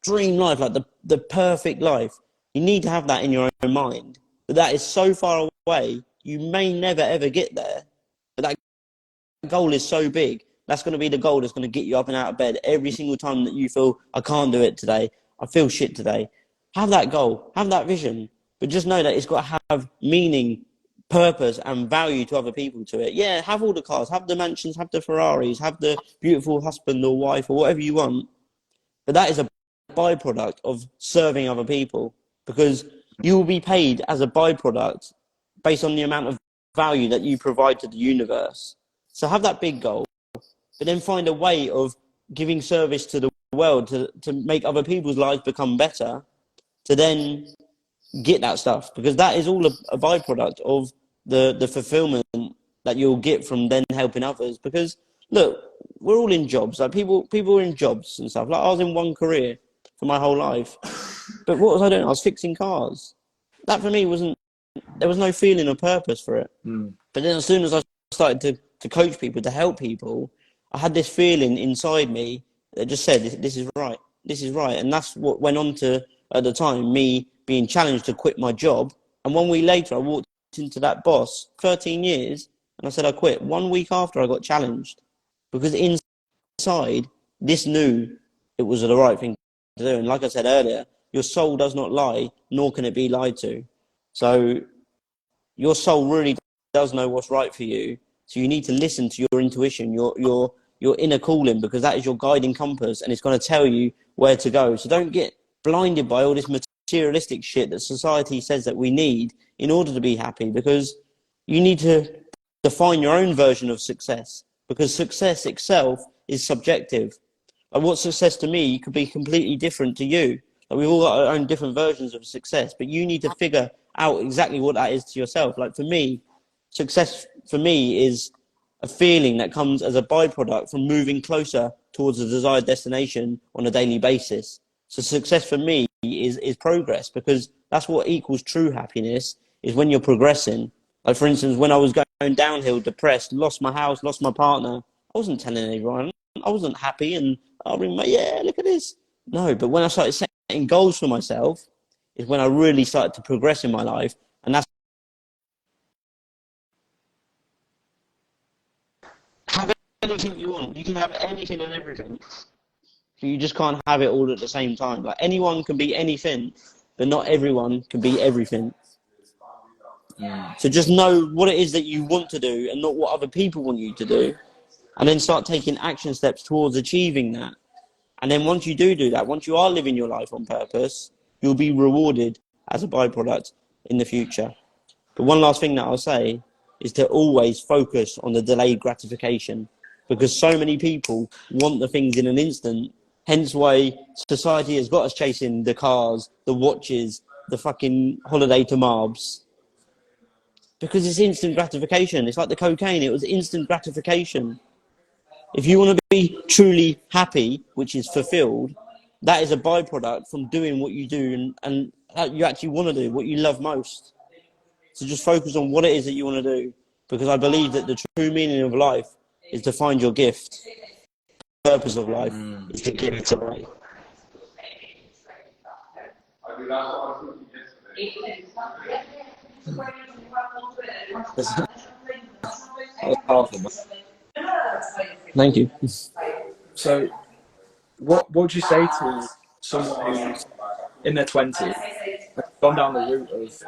dream life, like the perfect life. You need to have that in your own mind. But that is so far away, you may never ever get there. But that goal is so big, that's going to be the goal that's going to get you up and out of bed every single time that you feel, I can't do it today, I feel shit today. Have that goal, have that vision, but just know that it's got to have meaning, purpose and value to other people to it. Yeah, have all the cars, have the mansions, have the Ferraris, have the beautiful husband or wife or whatever you want, but that is a byproduct of serving other people, because you will be paid as a byproduct based on the amount of value that you provide to the universe. So have that big goal, but then find a way of giving service to the world to make other people's lives become better, to then get that stuff, because that is all a byproduct of the fulfillment that you'll get from then helping others. Because look, we're all in jobs. Like, people are in jobs and stuff. Like, I was in one career for my whole life, but what was I doing? I was fixing cars. That for me there was no feeling or purpose for it. But then as soon as I started to coach people, to help people, I had this feeling inside me that just said, this is right, this is right. And that's what went on to, at the time, me being challenged to quit my job. And 1 week later, I walked into that boss, 13 years, and I said I quit. 1 week after I got challenged. because inside this knew it was the right thing to do. And like I said earlier, your soul does not lie, nor can it be lied to. So your soul really does know what's right for you. So you need to listen to your intuition, your inner calling, because that is your guiding compass, and it's going to tell you where to go. So don't get blinded by all this materialistic shit that society says that we need in order to be happy, because you need to define your own version of success, because success itself is subjective. Like what success to me could be completely different to you. Like we've all got our own different versions of success, but you need to figure out exactly what that is to yourself. Like for me, success for me is a feeling that comes as a byproduct from moving closer towards a desired destination on a daily basis. So success for me is progress, because that's what equals true happiness, is when you're progressing. Like for instance, when I was going downhill, depressed, lost my house, lost my partner, I wasn't telling anyone. I wasn't happy and I'll ring my, yeah, look at this. No, but when I started setting goals for myself is when I really started to progress in my life. And that's have anything you want. You can have anything and everything. You just can't have it all at the same time. Like anyone can be anything, but not everyone can be everything. So just know what it is that you want to do and not what other people want you to do. And then start taking action steps towards achieving that. And then once you do that, once you are living your life on purpose, you'll be rewarded as a byproduct in the future. But one last thing that I'll say is to always focus on the delayed gratification, because so many people want the things in an instant. Hence why society has got us chasing the cars, the watches, the fucking holiday to Marbs. Because it's instant gratification. It's like the cocaine. It was instant gratification. If you want to be truly happy, which is fulfilled, that is a byproduct from doing what you do and you actually want to do, what you love most. So just focus on what it is that you want to do, because I believe that the true meaning of life is to find your gift. The purpose of life is to give it away. That was powerful, man. Thank you. So, what would you say to someone who's in their 20s, gone down the route of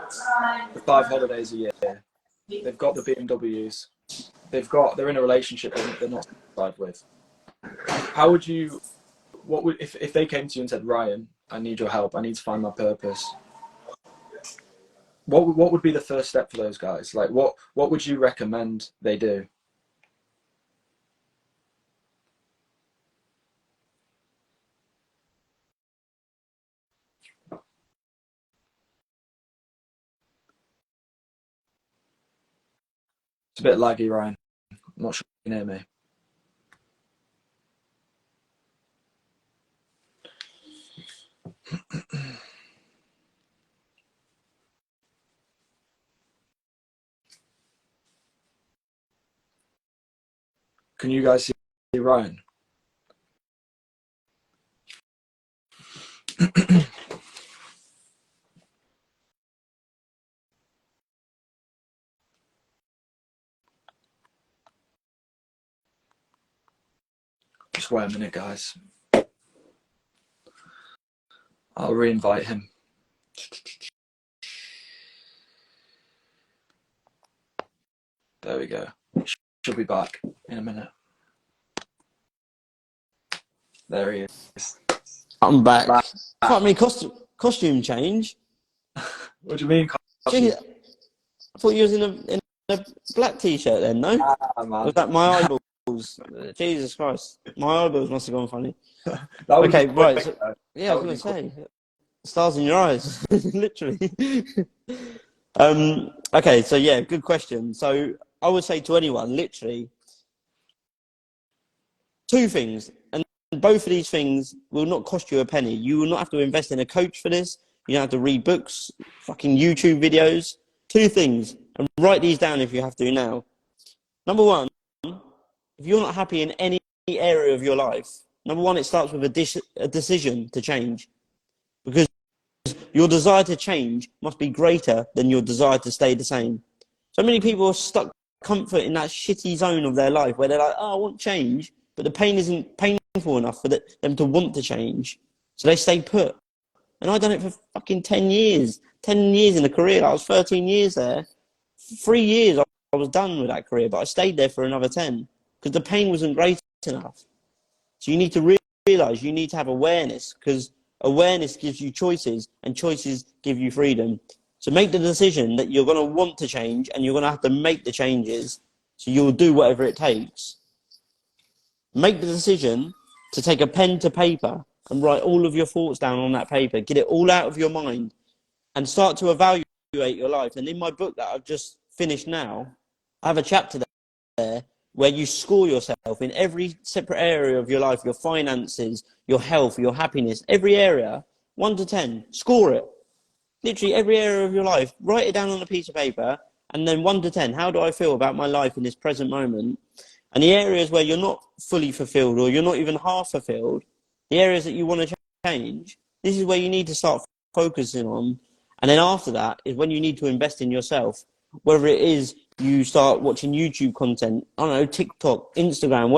the 5 holidays a year, they've got the BMWs, they're in a relationship that they're not satisfied with? How would you, what would, if they came to you and said, Ryan, I need your help, I need to find my purpose, what would be the first step for those guys? Like, what would you recommend they do? It's a bit laggy, Ryan. I'm not sure you can hear me. Can you guys see Ryan? Just wait a minute, guys. I'll re-invite him. There we go. She'll be back in a minute. There he is. I'm back. Fuck me, costume change. What do you mean? Jeez, I thought you was in a black t-shirt then, no? Was that my eyeballs? Jesus Christ. My eyeballs must have gone funny. Okay, right. So, yeah, I was going to say, stars in your eyes, literally. Okay, so yeah, good question. So I would say to anyone, literally, two things. And both of these things will not cost you a penny. You will not have to invest in a coach for this. You don't have to read books, fucking YouTube videos. Two things. And write these down if you have to now. Number one, if you're not happy in any area of your life, number one, it starts with a decision to change. Because your desire to change must be greater than your desire to stay the same. So many people are stuck comfort in that shitty zone of their life where they're like, oh, I want change, but the pain isn't painful enough for them to want to change. So they stay put. And I've done it for fucking 10 years. 10 years in a career. I was 13 years there. 3 years I was done with that career, but I stayed there for another 10 because the pain wasn't great enough. So you need to realise you need to have awareness, because awareness gives you choices and choices give you freedom. So make the decision that you're going to want to change, and you're going to have to make the changes. So you'll do whatever it takes. Make the decision to take a pen to paper and write all of your thoughts down on that paper. Get it all out of your mind and start to evaluate your life. And in my book that I've just finished now, I have a chapter there where you score yourself in every separate area of your life, your finances, your health, your happiness, every area, 1 to 10, score it. Literally every area of your life, write it down on a piece of paper, and then 1 to 10, how do I feel about my life in this present moment? And the areas where you're not fully fulfilled or you're not even half fulfilled, the areas that you want to change, this is where you need to start focusing on. And then after that is when you need to invest in yourself. Whether it is you start watching YouTube content, I don't know, TikTok, Instagram,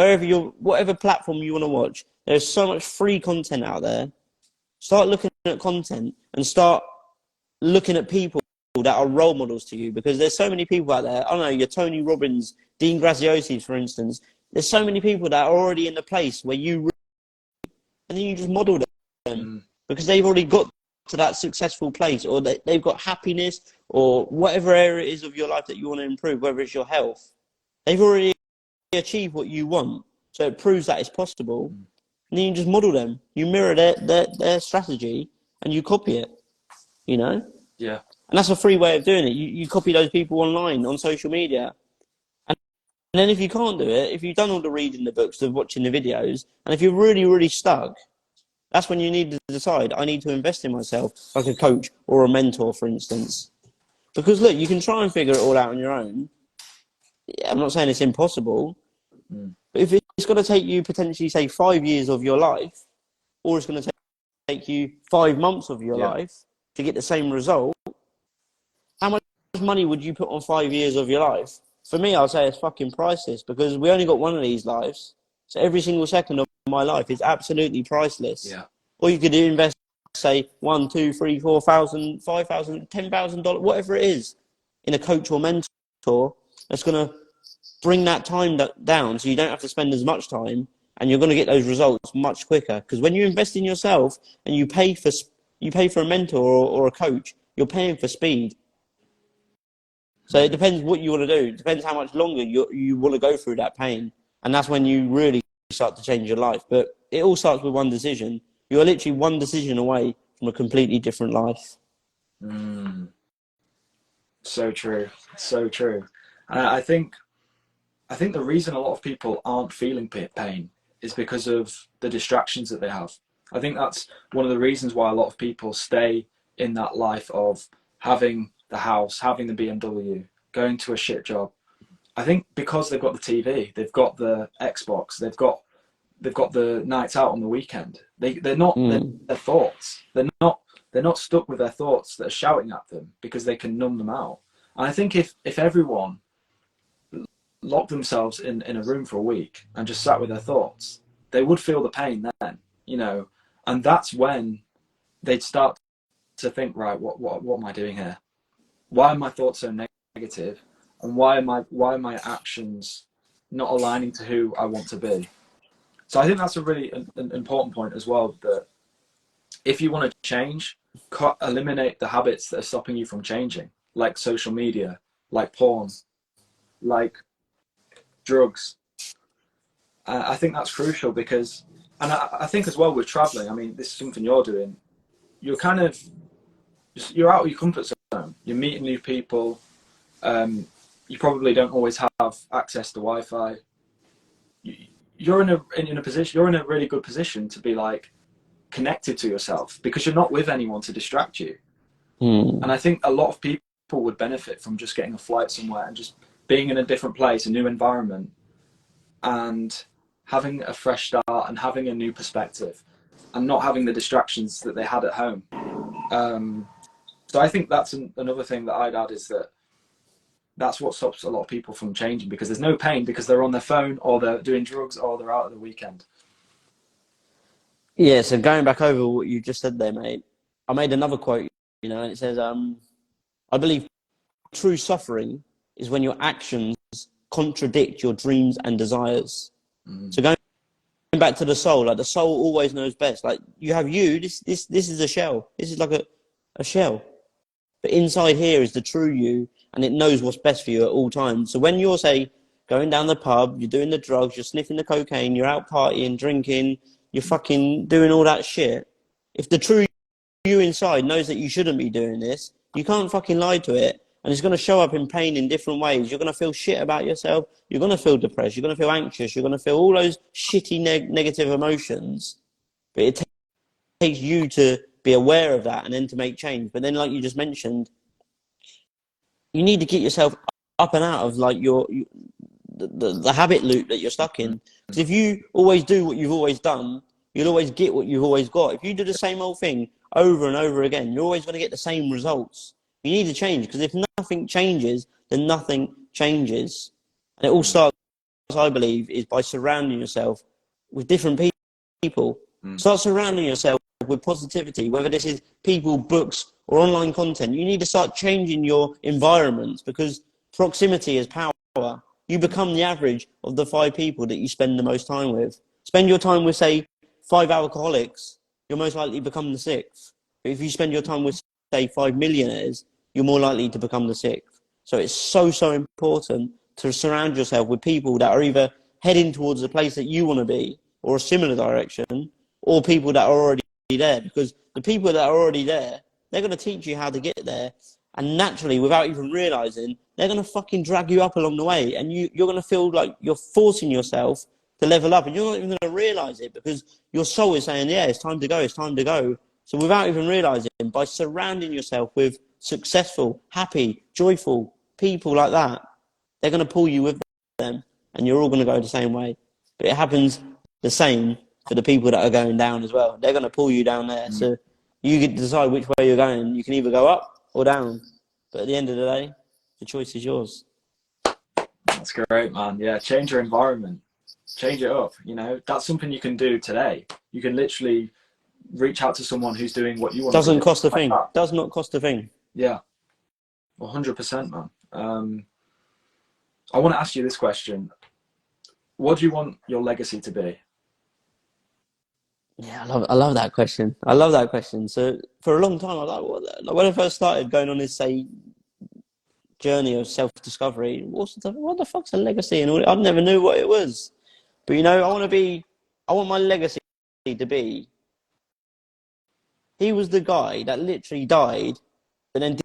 whatever platform you want to watch, there's so much free content out there. Start looking at content and start looking at people that are role models to you, because there's so many people out there. I don't know, your Tony Robbins, Dean Graziosi, for instance. There's so many people that are already in the place where and then you just model them because they've already got to that successful place, or they've got happiness, or whatever area it is of your life that you want to improve, whether it's your health. They've already achieved what you want, so it proves that it's possible. And then you just model them. You mirror their strategy and you copy it, you know? Yeah. And that's a free way of doing it. You copy those people online, on social media. And then if you can't do it, if you've done all the reading the books, the watching the videos, and if you're really, really stuck, that's when you need to decide, I need to invest in myself, like a coach or a mentor, for instance. Because look, you can try and figure it all out on your own. Yeah, I'm not saying it's impossible. But if it's going to take you potentially, say, 5 years of your life, or it's going to take you 5 months of your life to get the same result, how much money would you put on 5 years of your life? For me, I'll say it's fucking priceless, because we only got one of these lives. So every single second of my life is absolutely priceless. Yeah. Or you could invest, say, 1, 2, 3, 4,000, 5,000, $10,000, whatever it is, in a coach or mentor that's going to bring that time down, so you don't have to spend as much time, and you're going to get those results much quicker. Because when you invest in yourself and you pay for a mentor or a coach, you're paying for speed. So it depends what you want to do. It depends how much longer you want to go through that pain. And that's when you really start to change your life. But it all starts with one decision. You're literally one decision away from a completely different life. So true. So true. I think the reason a lot of people aren't feeling pain is because of the distractions that they have. I think that's one of the reasons why a lot of people stay in that life of having the house, having the BMW, going to a shit job. I think because they've got the TV, they've got the Xbox, they've got the nights out on the weekend. They're not their thoughts. They're not stuck with their thoughts that are shouting at them, because they can numb them out. And I think if everyone locked themselves in a room for a week and just sat with their thoughts, they would feel the pain then, you know. And that's when they'd start to think, right, what am I doing here? Why are my thoughts so negative? And why are my actions not aligning to who I want to be? So I think that's a really an important point as well, that if you want to change, eliminate the habits that are stopping you from changing, like social media, like porn, like drugs. I think that's crucial, because, and I think as well with traveling, I mean, this is something you're doing, you're kind of, you're out of your comfort zone, you're meeting new people, you probably don't always have access to Wi-Fi. You're in a position, you're in a really good position to be like connected to yourself, because you're not with anyone to distract you. And I think a lot of people would benefit from just getting a flight somewhere and just being in a different place, a new environment, and having a fresh start and having a new perspective, and not having the distractions that they had at home. So I think that's another thing that I'd add, is that that's what stops a lot of people from changing, because there's no pain, because they're on their phone or they're doing drugs or they're out at the weekend. Yeah, so going back over what you just said there, mate, I made another quote, and it says, I believe true suffering is when your actions contradict your dreams and desires. So going back to the soul, like the soul always knows best. Like you have this is a shell. This is like a shell. But inside here is the true you, and it knows what's best for you at all times. So when you're, say, going down the pub, you're doing the drugs, you're sniffing the cocaine, you're out partying, drinking, you're fucking doing all that shit, if the true you inside knows that you shouldn't be doing this, you can't fucking lie to it. And it's going to show up in pain in different ways. You're going to feel shit about yourself. You're going to feel depressed. You're going to feel anxious. You're going to feel all those shitty negative emotions. But it takes you to be aware of that and then to make change. But then, like you just mentioned, you need to get yourself up and out of like the habit loop that you're stuck in. Because if you always do what you've always done, you'll always get what you've always got. If you do the same old thing over and over again, you're always going to get the same results. You need to change, because if nothing changes, then nothing changes. And it all starts, I believe, is by surrounding yourself with different people. Start surrounding yourself with positivity, whether this is people, books, or online content. You need to start changing your environments, because proximity is power. You become the average of the 5 people that you spend the most time with. Spend your time with, say, 5 alcoholics, you'll most likely become the 6th. But if you spend your time with, say, 5 millionaires, you're more likely to become the 6th. So it's so important to surround yourself with people that are either heading towards the place that you want to be, or a similar direction, or people that are already there. Because the people that are already there, they're going to teach you how to get there. And naturally, without even realizing, they're going to fucking drag you up along the way. And you're going to feel like you're forcing yourself to level up. And you're not even going to realize it, because your soul is saying, yeah, it's time to go, it's time to go. So without even realizing, by surrounding yourself with successful, happy, joyful people like that, they're going to pull you with them. And you're all going to go the same way. But it happens the same for the people that are going down as well. They're going to pull you down there. So you get to decide which way you're going. You can either go up or down. But at the end of the day, the choice is yours. That's great, man. Yeah, change your environment. Change it up. That's something you can do today. You can literally reach out to someone who's doing what you want Doesn't to do. cost a thing. Does not cost a thing. Yeah, 100%, man. I want to ask you this question. What do you want your legacy to be? Yeah, I love that question. I love that question. So for a long time, I was like, when I first started going on this, say, journey of self-discovery, what the fuck's a legacy? And I never knew what it was. But I want my legacy to be, he was the guy that literally died, but then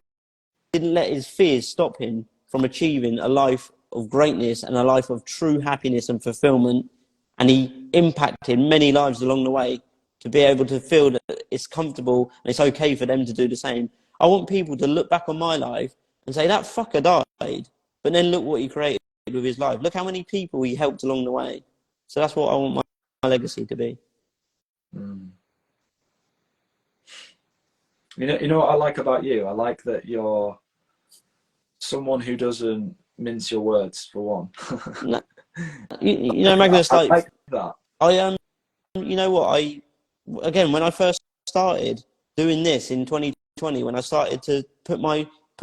didn't let his fears stop him from achieving a life of greatness and a life of true happiness and fulfillment. And he impacted many lives along the way to be able to feel that it's comfortable and it's okay for them to do the same. I want people to look back on my life and say, that fucker died, but then look what he created with his life. Look how many people he helped along the way. So that's what I want my legacy to be. You know what I like about you? I like that you're someone who doesn't mince your words, for one. Magnus, I like that. You know what, again, when I first started doing this in 2020, when I started to put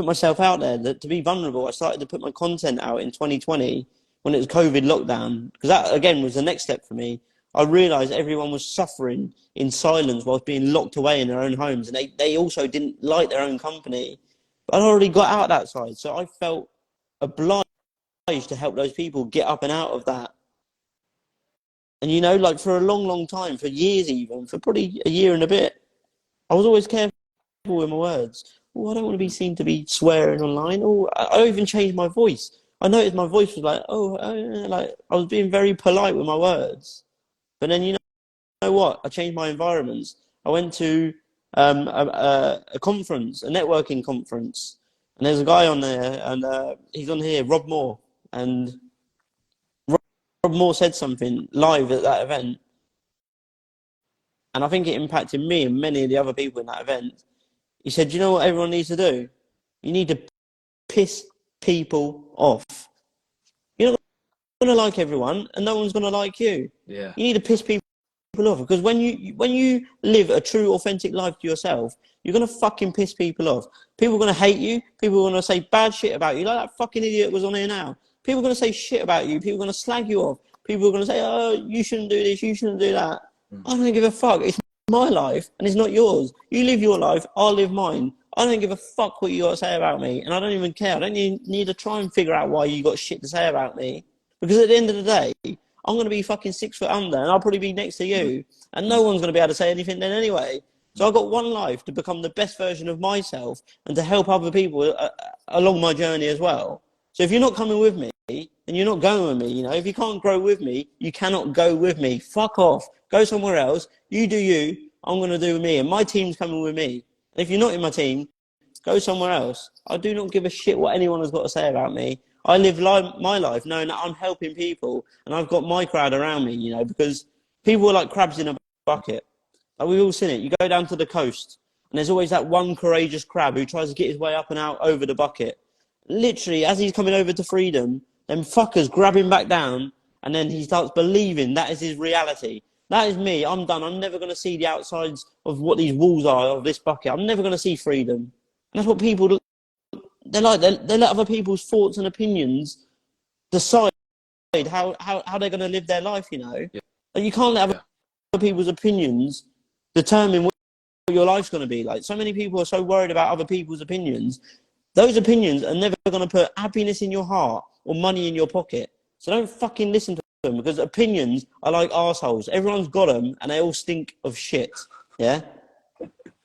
myself out there, to be vulnerable, I started to put my content out in 2020 when it was COVID lockdown, because that, again, was the next step for me. I realised everyone was suffering in silence whilst being locked away in their own homes, and they also didn't like their own company. But I'd already got out that side, so I felt obliged to help those people get up and out of that. And like for a long time, for years even, for probably a year and a bit, I was always careful with my words. Oh, I don't want to be seen to be swearing online. Oh, I even changed my voice. I noticed my voice was like, like I was being very polite with my words. But then you know what? I changed my environments. I went to a conference, a networking conference, and there's a guy on there, and he's on here, Rob Moore, and Rob Moore said something live at that event, and I think it impacted me and many of the other people in that event. He said, you know what everyone needs to do? You need to piss people off. You're not going to like everyone, and no one's going to like you. Yeah. You need to piss people off, because when you live a true, authentic life to yourself, you're going to fucking piss people off. People are going to hate you. People are going to say bad shit about you, like that fucking idiot was on here now. People are going to say shit about you. People are going to slag you off. People are going to say, oh, you shouldn't do this, you shouldn't do that. I don't give a fuck. It's my life, and it's not yours. You live your life, I'll live mine. I don't give a fuck what you got to say about me, and I don't even care. I don't need to try and figure out why you got shit to say about me, because at the end of the day, I'm going to be fucking 6 foot under, and I'll probably be next to you, and no one's going to be able to say anything then anyway. So I've got one life to become the best version of myself and to help other people along my journey as well. So if you're not coming with me, then you're not going with me. You know, if you can't grow with me, you cannot go with me. Fuck off. Go somewhere else. You do you. I'm going to do me, and my team's coming with me. And if you're not in my team, go somewhere else. I do not give a shit what anyone has got to say about me. I live my life knowing that I'm helping people, and I've got my crowd around me, you know, because people are like crabs in a bucket. Like, we've all seen it. You go down to the coast, and there's always that one courageous crab who tries to get his way up and out over the bucket. Literally, as he's coming over to freedom, them fuckers grab him back down, and then he starts believing that is his reality. That is me. I'm done. I'm never going to see the outsides of what these walls are of this bucket. I'm never going to see freedom. And that's what people do. They let other people's thoughts and opinions decide how they're going to live their life, you know. Yeah. Like, you can't let other people's opinions determine what your life's going to be like. So many people are so worried about other people's opinions. Those opinions are never going to put happiness in your heart or money in your pocket. So don't fucking listen to them, because opinions are like arseholes. Everyone's got them, and they all stink of shit. Yeah?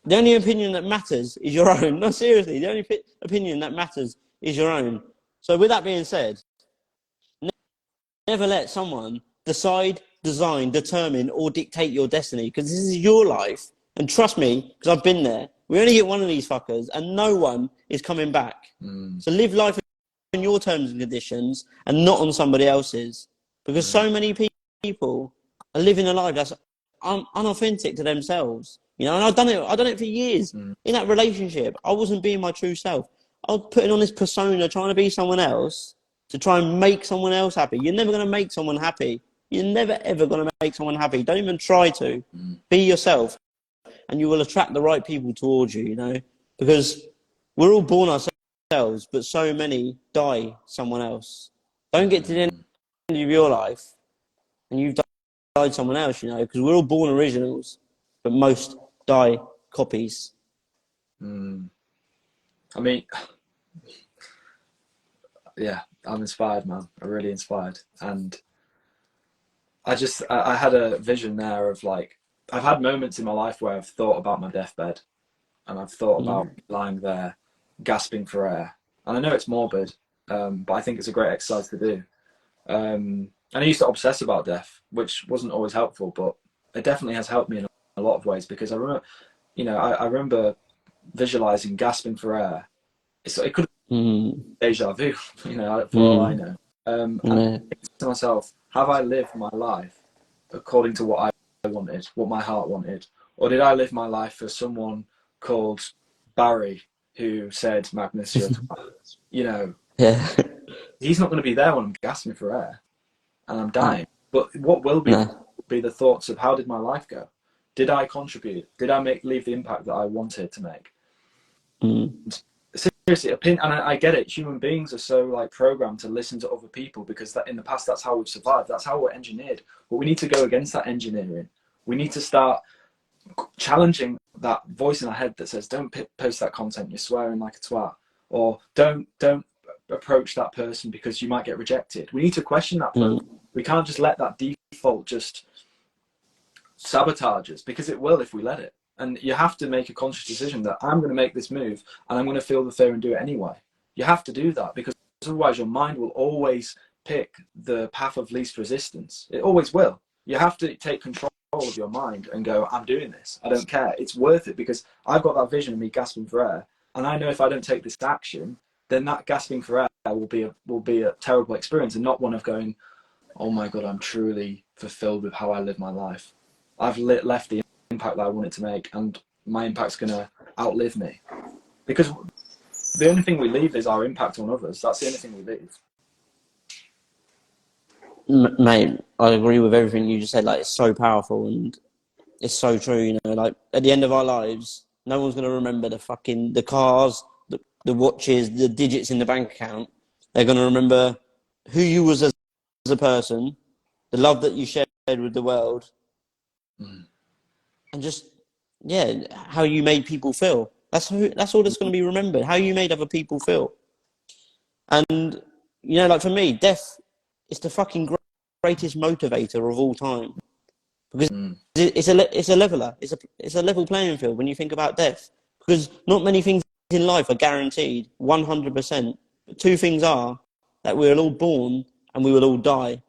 The only opinion that matters is your own. No, seriously, the only opinion that matters is your own. So with that being said, never let someone decide, design, determine, or dictate your destiny, because this is your life. And trust me, because I've been there, we only get one of these fuckers, and no one is coming back. So live life on your terms and conditions, and not on somebody else's. Because so many people are living a life that's unauthentic to themselves. You know, and I've done it for years. In that relationship, I wasn't being my true self. I was putting on this persona, trying to be someone else, to try and make someone else happy. You're never going to make someone happy. You're never, ever going to make someone happy. Don't even try to. Be yourself, and you will attract the right people towards you, you know. Because we're all born ourselves, but so many die someone else. Don't get to the end of your life and you've died someone else, you know, because we're all born originals, but most die copies. I mean, yeah, I'm inspired, man. I'm really inspired. And I had a vision there of, like, I've had moments in my life where I've thought about my deathbed, and I've thought about lying there gasping for air. And I know it's morbid, but I think it's a great exercise to do. And I used to obsess about death, which wasn't always helpful, but it definitely has helped me in a lot of ways, because I remember, you know, I remember visualizing gasping for air. It could have been deja vu, you know, for all I know. And thinking to myself, have I lived my life according to what I wanted, what my heart wanted? Or did I live my life for someone called Barry who said, Magnus, you're you know, he's not going to be there when I'm gasping for air and I'm dying. But what will be the thoughts of, how did my life go? Did I contribute? Did I leave the impact that I wanted to make? Seriously, and I get it. Human beings are so, like, programmed to listen to other people, because that in the past, that's how we've survived. That's how we're engineered. But we need to go against that engineering. We need to start challenging that voice in our head that says, don't post that content, you're swearing like a twat, or don't approach that person because you might get rejected. We need to question that person. We can't just let that default just sabotage us, because it will if we let it. And you have to make a conscious decision that I'm going to make this move, and I'm going to feel the fear and do it anyway. You have to do that, because otherwise your mind will always pick the path of least resistance. It always will. You have to take control of your mind and go, I'm doing this. I don't care. It's worth it, because I've got that vision of me gasping for air, and I know if I don't take this action, then that gasping for air will be a terrible experience, and not one of going, oh my God, I'm truly fulfilled with how I live my life. I've left the impact that I wanted to make, and my impact's going to outlive me. Because the only thing we leave is our impact on others. That's the only thing we leave. Mate, I agree with everything you just said. Like, it's so powerful and it's so true. You know, like at the end of our lives, no one's gonna remember the cars, the watches, the digits in the bank account. They're gonna remember who you was as a person, the love that you shared with the world, and just how you made people feel. That's all that's going to be remembered. How you made other people feel. And you know, like for me, death is the fucking greatest motivator of all time, because it's a leveler. It's a level playing field when you think about death. Because not many things in life are guaranteed 100%. But two things are that we're all born and we will all die.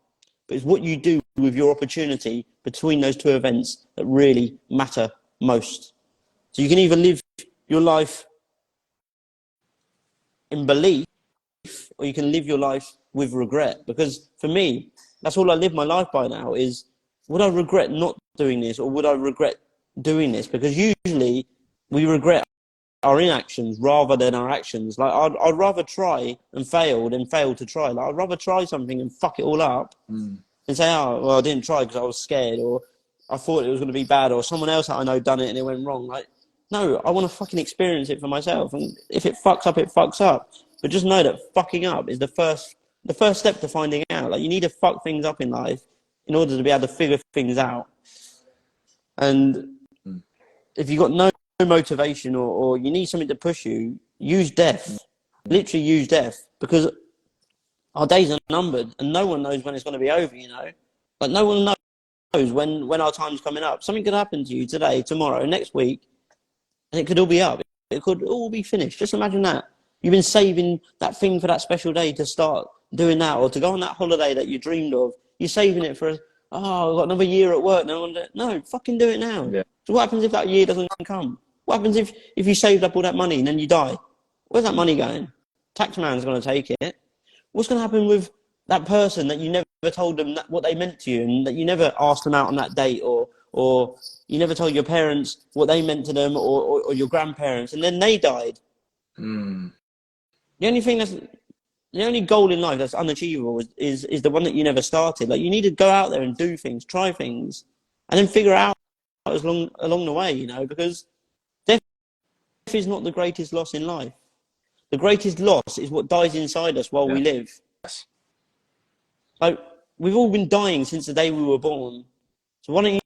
But it's what you do with your opportunity between those two events that really matter most. So you can either live your life in belief, or you can live your life with regret. Because for me, that's all I live my life by now is, would I regret not doing this, or would I regret doing this? Because usually we regret our inactions rather than our actions. Like I'd rather try and fail than fail to try. Like I'd rather try something and fuck it all up and say, oh, well, I didn't try because I was scared, or I thought it was going to be bad, or someone else that I know done it and it went wrong. Like, no, I want to fucking experience it for myself. And if it fucks up, it fucks up. But just know that fucking up is the first step to finding out. Like, you need to fuck things up in life in order to be able to figure things out. And if you've got no motivation, or you need something to push you, use death. Literally use death, because our days are numbered and no one knows when it's going to be over, you know? Like, no one knows when our time's coming up. Something could happen to you today, tomorrow, next week, and it could all be up. It could all be finished. Just imagine that. You've been saving that thing for that special day to start doing that, or to go on that holiday that you dreamed of. You're saving it for, oh, I've got another year at work. No, fucking do it now. Yeah. So what happens if that year doesn't come? What happens if you saved up all that money and then you die? Where's that money going? Taxman's going to take it. What's going to happen with that person that you never told them what they meant to you, and that you never asked them out on that date, or you never told your parents what they meant to them, or your grandparents, and then they died? The only goal in life that's unachievable is the one that you never started. Like, you need to go out there and do things, try things, and then figure out along the way, you know, because death is not the greatest loss in life. The greatest loss is what dies inside us while we live. Yes. Like, we've all been dying since the day we were born. So why don't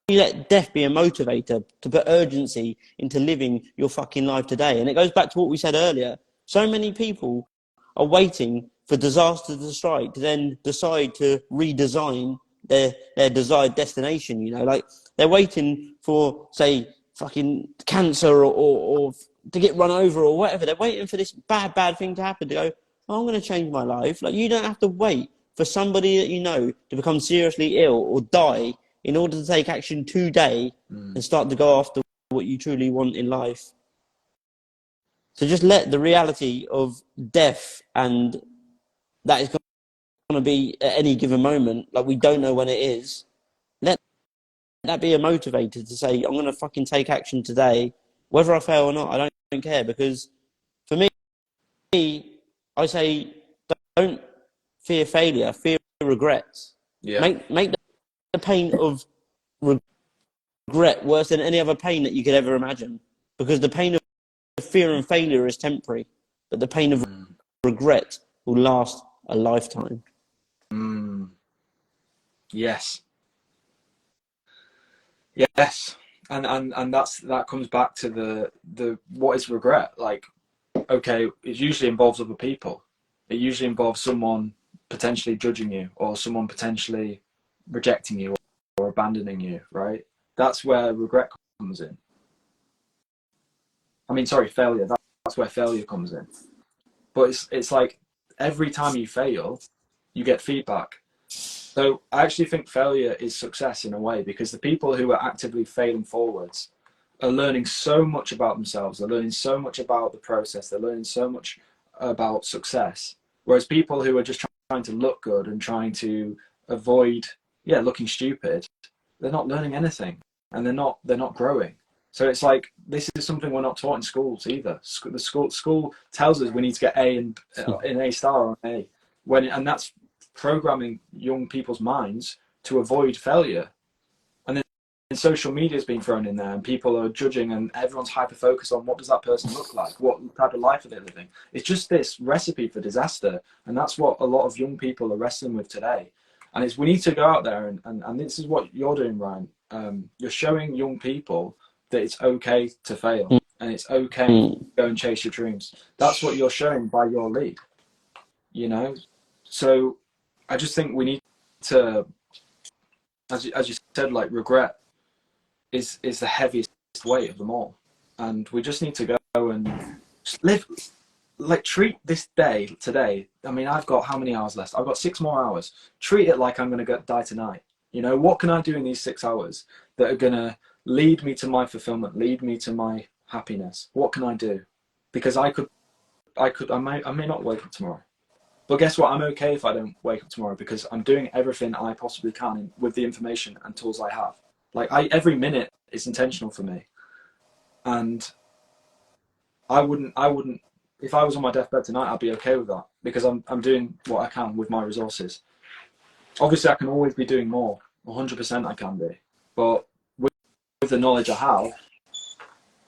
you let death be a motivator to put urgency into living your fucking life today? And it goes back to what we said earlier. So many people are waiting for disaster to strike to then decide to redesign their desired destination, you know? Like, they're waiting for, say, fucking cancer or to get run over or whatever. They're waiting for this bad thing to happen to go, oh, I'm going to change my life. Like, you don't have to wait for somebody that you know to become seriously ill or die in order to take action today and start to go after what you truly want in life. So just let the reality of death, and that is going to be at any given moment, like, we don't know when it is, let that be a motivator to say, I'm going to fucking take action today. Whether I fail or not, I don't care. Because for me, I say, don't fear failure, fear regret. Yeah. Make the pain of regret worse than any other pain that you could ever imagine. Because the pain of fear and failure is temporary, but the pain of regret will last a lifetime. Yes. Yes. And that comes back to the what is regret? Like, okay, it usually involves other people. It usually involves someone potentially judging you, or someone potentially rejecting you or abandoning you, right? That's where regret comes in. I mean, sorry, failure. That's where failure comes in. But it's like, every time you fail, you get feedback. So I actually think failure is success in a way, because the people who are actively failing forwards are learning so much about themselves. They're learning so much about the process. They're learning so much about success. Whereas people who are just trying to look good and trying to avoid, looking stupid, they're not learning anything, and they're not growing. So it's like, this is something we're not taught in schools either. The school tells us we need to get A in A star or A, and that's programming young people's minds to avoid failure. And then social media has been thrown in there, and people are judging, and everyone's hyper focused on what does that person look like, what type of life are they living. It's just this recipe for disaster, and that's what a lot of young people are wrestling with today. And we need to go out there, and this is what you're doing, Ryan. You're showing young people that it's okay to fail, and it's okay to go and chase your dreams. That's what you're showing by your lead, you know? So I just think we need to, as you said, like, regret is the heaviest weight of them all. And we just need to go and just live, like, treat this day today. I mean, I've got how many hours left? I've got 6 more hours. Treat it like I'm going to die tonight. You know, what can I do in these 6 hours that are going to lead me to my fulfillment, lead me to my happiness? What can I do? Because I may not wake up tomorrow. But guess what? I'm okay if I don't wake up tomorrow, because I'm doing everything I possibly can with the information and tools I have. Like, every minute is intentional for me. And I wouldn't, if I was on my deathbed tonight, I'd be okay with that, because I'm doing what I can with my resources. Obviously, I can always be doing more. 100% I can be. But with the knowledge I have,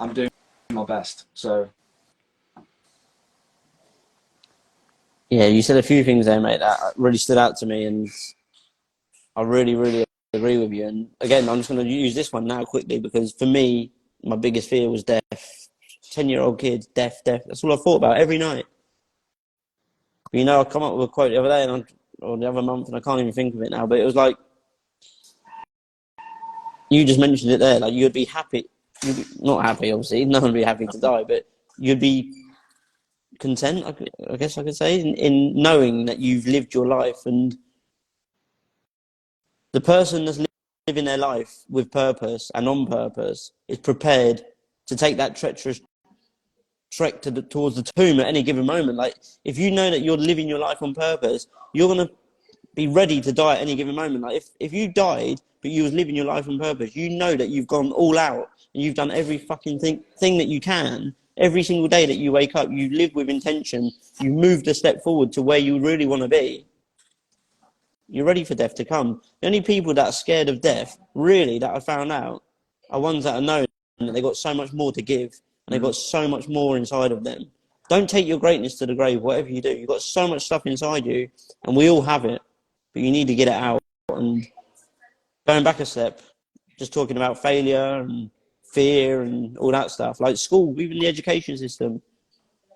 I'm doing my best. So. Yeah, you said a few things there, mate, that really stood out to me, and I really, really agree with you. And again, I'm just going to use this one now quickly, because for me, my biggest fear was death. 10-year-old kids, death. That's all I thought about every night. You know, I come up with a quote the other day, or the other month, and I can't even think of it now, but it was like, you just mentioned it there, like, you'd be happy, not happy, obviously, no one would be happy to die, but you'd be content, I guess I could say, in knowing that you've lived your life. And the person that's living their life with purpose and on purpose is prepared to take that treacherous trek towards the tomb at any given moment. Like, if you know that you're living your life on purpose, you're going to be ready to die at any given moment. Like, if you died but you was living your life on purpose, you know that you've gone all out and you've done every fucking thing that you can. Every single day that you wake up, you live with intention, you moved a step forward to where you really want to be. You're ready for death to come. The only people that are scared of death, really, that I found out, are ones that are known that they've got so much more to give, and they've got so much more inside of them. Don't take your greatness to the grave, whatever you do. You've got so much stuff inside you, and we all have it, but you need to get it out. And going back a step, just talking about failure and fear and all that stuff, like school, even the education system,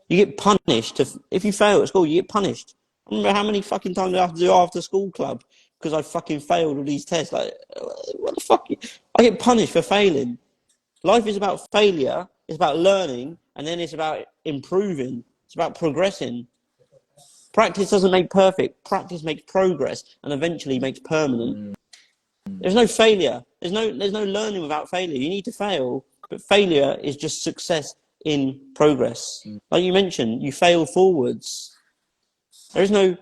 you get punished. If you fail at school, you get punished. I remember how many fucking times I have to do after school club because I fucking failed all these tests. Like, what the fuck? I get punished for failing. Life is about failure, it's about learning, and then it's about improving. It's about progressing. Practice doesn't make perfect. Practice makes progress, and eventually makes permanent. There's no failure. There's no learning without failure. You need to fail, but failure is just success in progress. Like you mentioned, you fail forwards. There is no,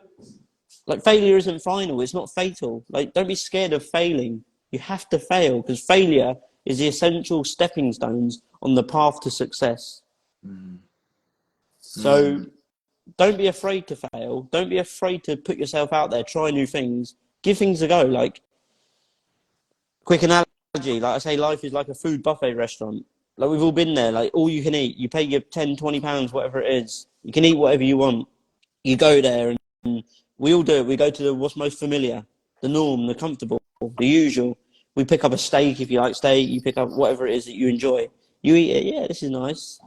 like, failure isn't final. It's not fatal. Like, don't be scared of failing. You have to fail, because failure is the essential stepping stones on the path to success. So don't be afraid to fail. Don't be afraid to put yourself out there, try new things, give things a go. Like, quick analogy, like I say, life is like a food buffet restaurant. Like, we've all been there, like, all you can eat. You pay your 10, 20 pounds, whatever it is. You can eat whatever you want. You go there, and we all do it. We go to what's most familiar, the norm, the comfortable, the usual. We pick up a steak if you like steak. You pick up whatever it is that you enjoy. You eat it. Yeah, this is nice.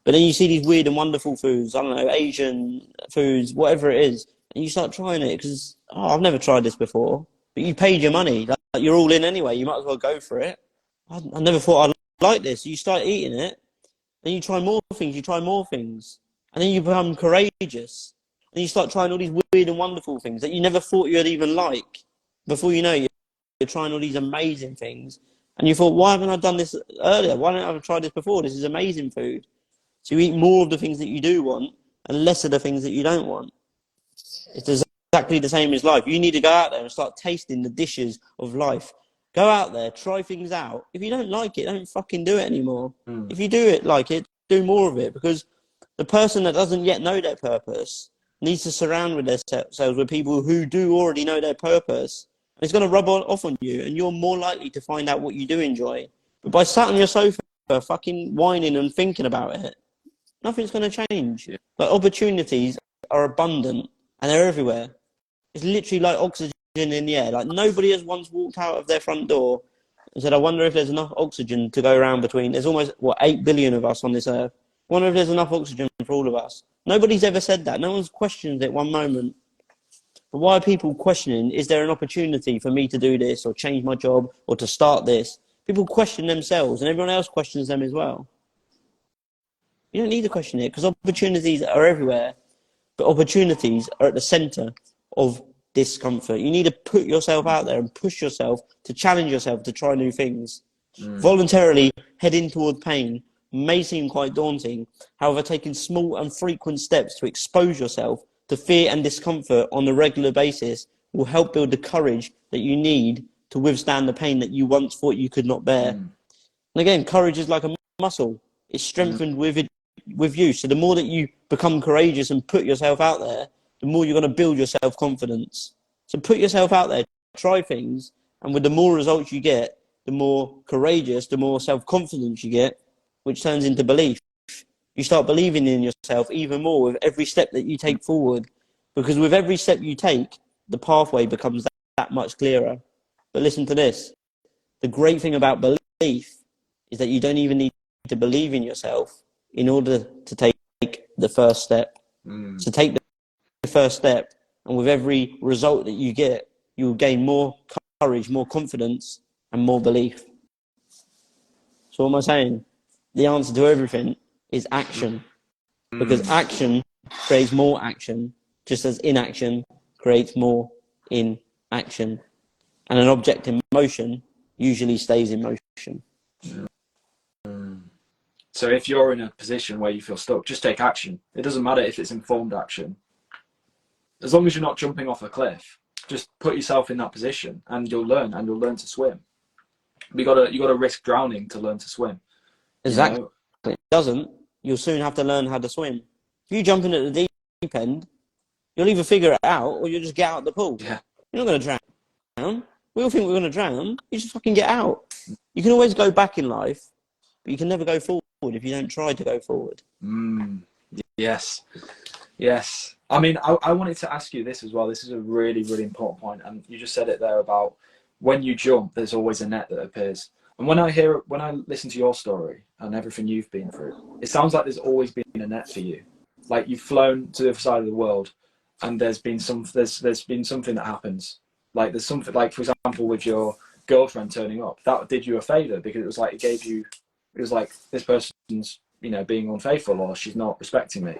But then you see these weird and wonderful foods. I don't know, Asian foods, whatever it is, and you start trying it because, I've never tried this before. But you paid your money. Like, you're all in anyway. You might as well go for it. I never thought I'd like this. You start eating it, then you try more things. You try more things, and then you become courageous. And you start trying all these weird and wonderful things that you never thought you'd even like. Before you know it, you're trying all these amazing things. And you thought, why haven't I done this earlier? Why don't I have tried this before? This is amazing food. So you eat more of the things that you do want and less of the things that you don't want. It's exactly the same as life. You need to go out there and start tasting the dishes of life. Go out there, try things out. If you don't like it, don't fucking do it anymore. Mm. If you do it, like it, do more of it, because the person that doesn't yet know their purpose needs to surround with themselves with people who do already know their purpose. And it's going to rub off on you, and you're more likely to find out what you do enjoy. But by sat on your sofa, fucking whining and thinking about it, nothing's going to change. Like, opportunities are abundant and they're everywhere. It's literally like oxygen in the air. Like, nobody has once walked out of their front door and said, I wonder if there's enough oxygen to go around between. There's almost, 8 billion of us on this earth. I wonder if there's enough oxygen for all of us. Nobody's ever said that. No one's questioned it one moment. But why are people questioning, is there an opportunity for me to do this or change my job or to start this? People question themselves and everyone else questions them as well. You don't need to question it, because opportunities are everywhere, but opportunities are at the centre of discomfort. You need to put yourself out there and push yourself to challenge yourself to try new things. Voluntarily heading toward pain may seem quite daunting. However, taking small and frequent steps to expose yourself to fear and discomfort on a regular basis will help build the courage that you need to withstand the pain that you once thought you could not bear. And again, courage is like a muscle. It's strengthened with you. So the more that you become courageous and put yourself out there, the more you're going to build your self-confidence. So put yourself out there, try things, and with the more results you get, the more courageous, the more self-confidence you get, which turns into belief. You start believing in yourself even more with every step that you take forward, because with every step you take, the pathway becomes that much clearer. But listen to this. The great thing about belief is that you don't even need to believe in yourself in order to take the first step. So take the first step, and with every result that you get, you will gain more courage, more confidence, and more belief. So what am I saying? The answer to everything is action. Because action creates more action, just as inaction creates more inaction. And an object in motion usually stays in motion. So if you're in a position where you feel stuck, just take action. It doesn't matter if it's informed action. As long as you're not jumping off a cliff, just put yourself in that position and you'll learn to swim. You gotta risk drowning to learn to swim. Exactly. You know? If it doesn't, you'll soon have to learn how to swim. If you jump in at the deep end, you'll either figure it out or you'll just get out of the pool. Yeah. You're not going to drown. We all think we're going to drown. You just fucking get out. You can always go back in life, but you can never go forward if you don't try to go forward. Yes. Yes. I mean, I wanted to ask you this as well. This is a really, really important point. And you just said it there about when you jump, there's always a net that appears. And when I listen to your story and everything you've been through, it sounds like there's always been a net for you. Like you've flown to the other side of the world and there's been something that happens. Like there's something, like for example, with your girlfriend turning up, that did you a favor because it was like, it was like this person's, being unfaithful or she's not respecting me.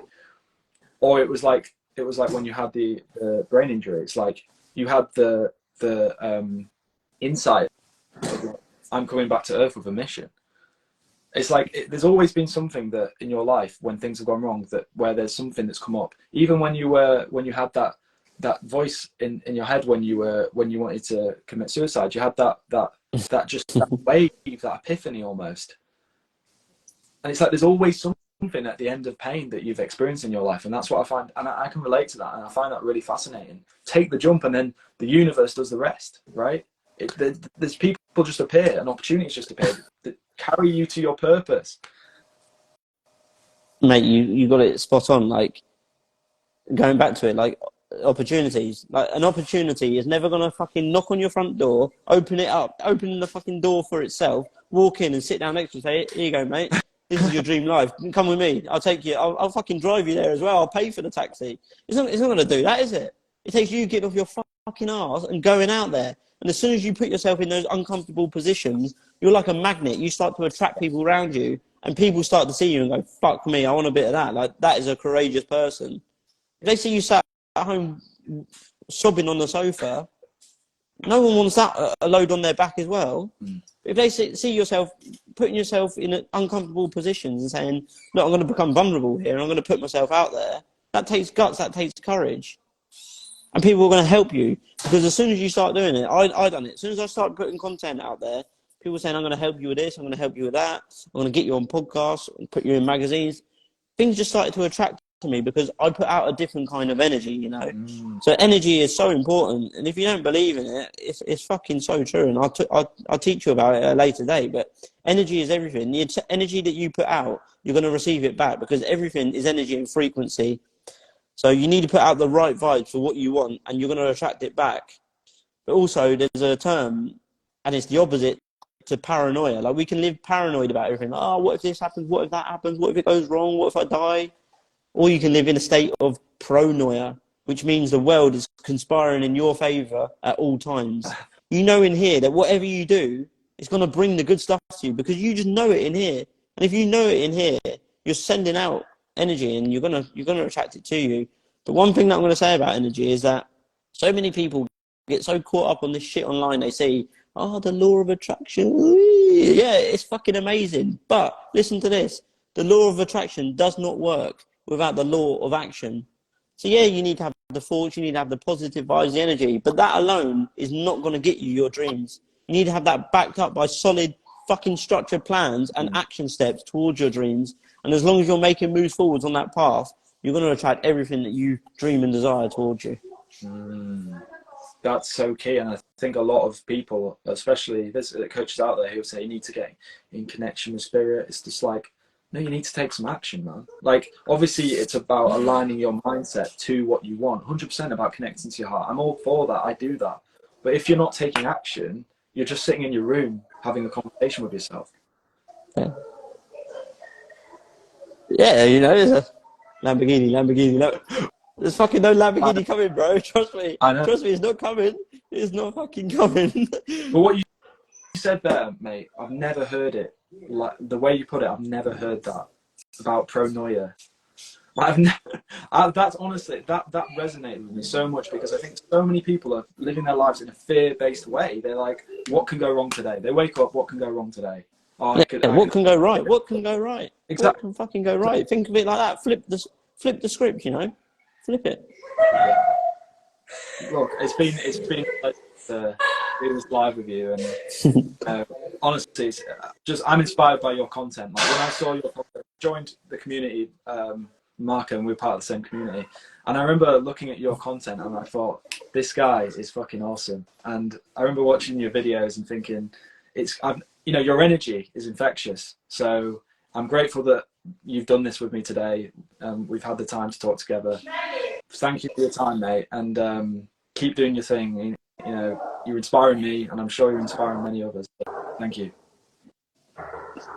Or it was like when you had the brain injury, it's like you had the insight of, I'm coming back to Earth with a mission. It's like there's always been something that in your life when things have gone wrong, that where there's something that's come up. Even when you had that voice in your head when you wanted to commit suicide, you had that wave, that epiphany almost. And it's like there's always something at the end of pain that you've experienced in your life, and that's what I find, and I can relate to that, and I find that really fascinating. Take the jump, and then the universe does the rest, right? There's people just appear, and opportunities just appear that carry you to your purpose. Mate, you got it spot on. Like, going back to it, like opportunities. Like, an opportunity is never gonna fucking knock on your front door, open the fucking door for itself, walk in and sit down next to you, say, here you go, mate. This is your dream life. Come with me. I'll take you. I'll fucking drive you there as well. I'll pay for the taxi. It's not going to do that, is it? It takes you getting off your fucking arse and going out there. And as soon as you put yourself in those uncomfortable positions, you're like a magnet. You start to attract people around you, and people start to see you and go, fuck me, I want a bit of that. Like, that is a courageous person. If they see you sat at home sobbing on the sofa, no one wants that a load on their back as well. If they see yourself putting yourself in uncomfortable positions and saying, look, I'm going to become vulnerable here and I'm going to put myself out there, that takes guts, that takes courage. And people are going to help you, because as soon as you start doing it, I done it. As soon as I started putting content out there, people saying, I'm going to help you with this, I'm going to help you with that, I'm going to get you on podcasts, put you in magazines. Things just started to attract to me because I put out a different kind of energy, you know. So energy is so important, and if you don't believe in it, it's fucking so true. And I'll teach you about it at a later date. But energy is everything. The energy that you put out, you're going to receive it back, because everything is energy and frequency. So you need to put out the right vibes for what you want, and you're going to attract it back. But also, there's a term, and it's the opposite to paranoia. Like, we can live paranoid about everything. Like, oh, what if this happens? What if that happens? What if it goes wrong? What if I die? Or you can live in a state of pronoia, which means the world is conspiring in your favour at all times. You know in here that whatever you do, it's going to bring the good stuff to you, because you just know it in here. And if you know it in here, you're sending out energy, and you're gonna attract it to you. But one thing that I'm going to say about energy is that so many people get so caught up on this shit online. They say, oh, the law of attraction. Yeah, it's fucking amazing. But listen to this. The law of attraction does not work without the law of action. So yeah, you need to have the thoughts, you need to have the positive vibes, the energy, but that alone is not going to get you your dreams. You need to have that backed up by solid fucking structured plans and action steps towards your dreams. And as long as you're making moves forwards on that path, you're going to attract everything that you dream and desire towards you. That's so key. And I think a lot of people, especially there's coaches out there who say you need to get in connection with spirit. It's just like, no, you need to take some action, man. Like, obviously it's about aligning your mindset to what you want. 100% about connecting to your heart. I'm all for that. I do that. But if you're not taking action, you're just sitting in your room having a conversation with yourself. Yeah, you know, there's a Lamborghini. No, there's fucking no Lamborghini coming, bro. Trust me. I know. Trust me, it's not coming. It's not fucking coming. But what you said there, mate, I've never heard it. Like, the way you put it, I've never heard that about pronoia. That's honestly, that resonated with me so much, because I think so many people are living their lives in a fear-based way. They're like, what can go wrong today? They wake up, what can go wrong today? Oh, what can go right? What can go right? Exactly. What can fucking go right? Think of it like that. Flip the script, you know? Flip it. Yeah. Look, it's been like do this live with you, and honestly, it's just, I'm inspired by your content. Like, when I saw your content, joined the community, Marco, and we're part of the same community, and I remember looking at your content and I thought, this guy is fucking awesome. And I remember watching your videos and thinking, you know, your energy is infectious. So I'm grateful that you've done this with me today. We've had the time to talk together. Thank you for your time, mate, and keep doing your thing. You know, you're inspiring me, and I'm sure you're inspiring many others. Thank you.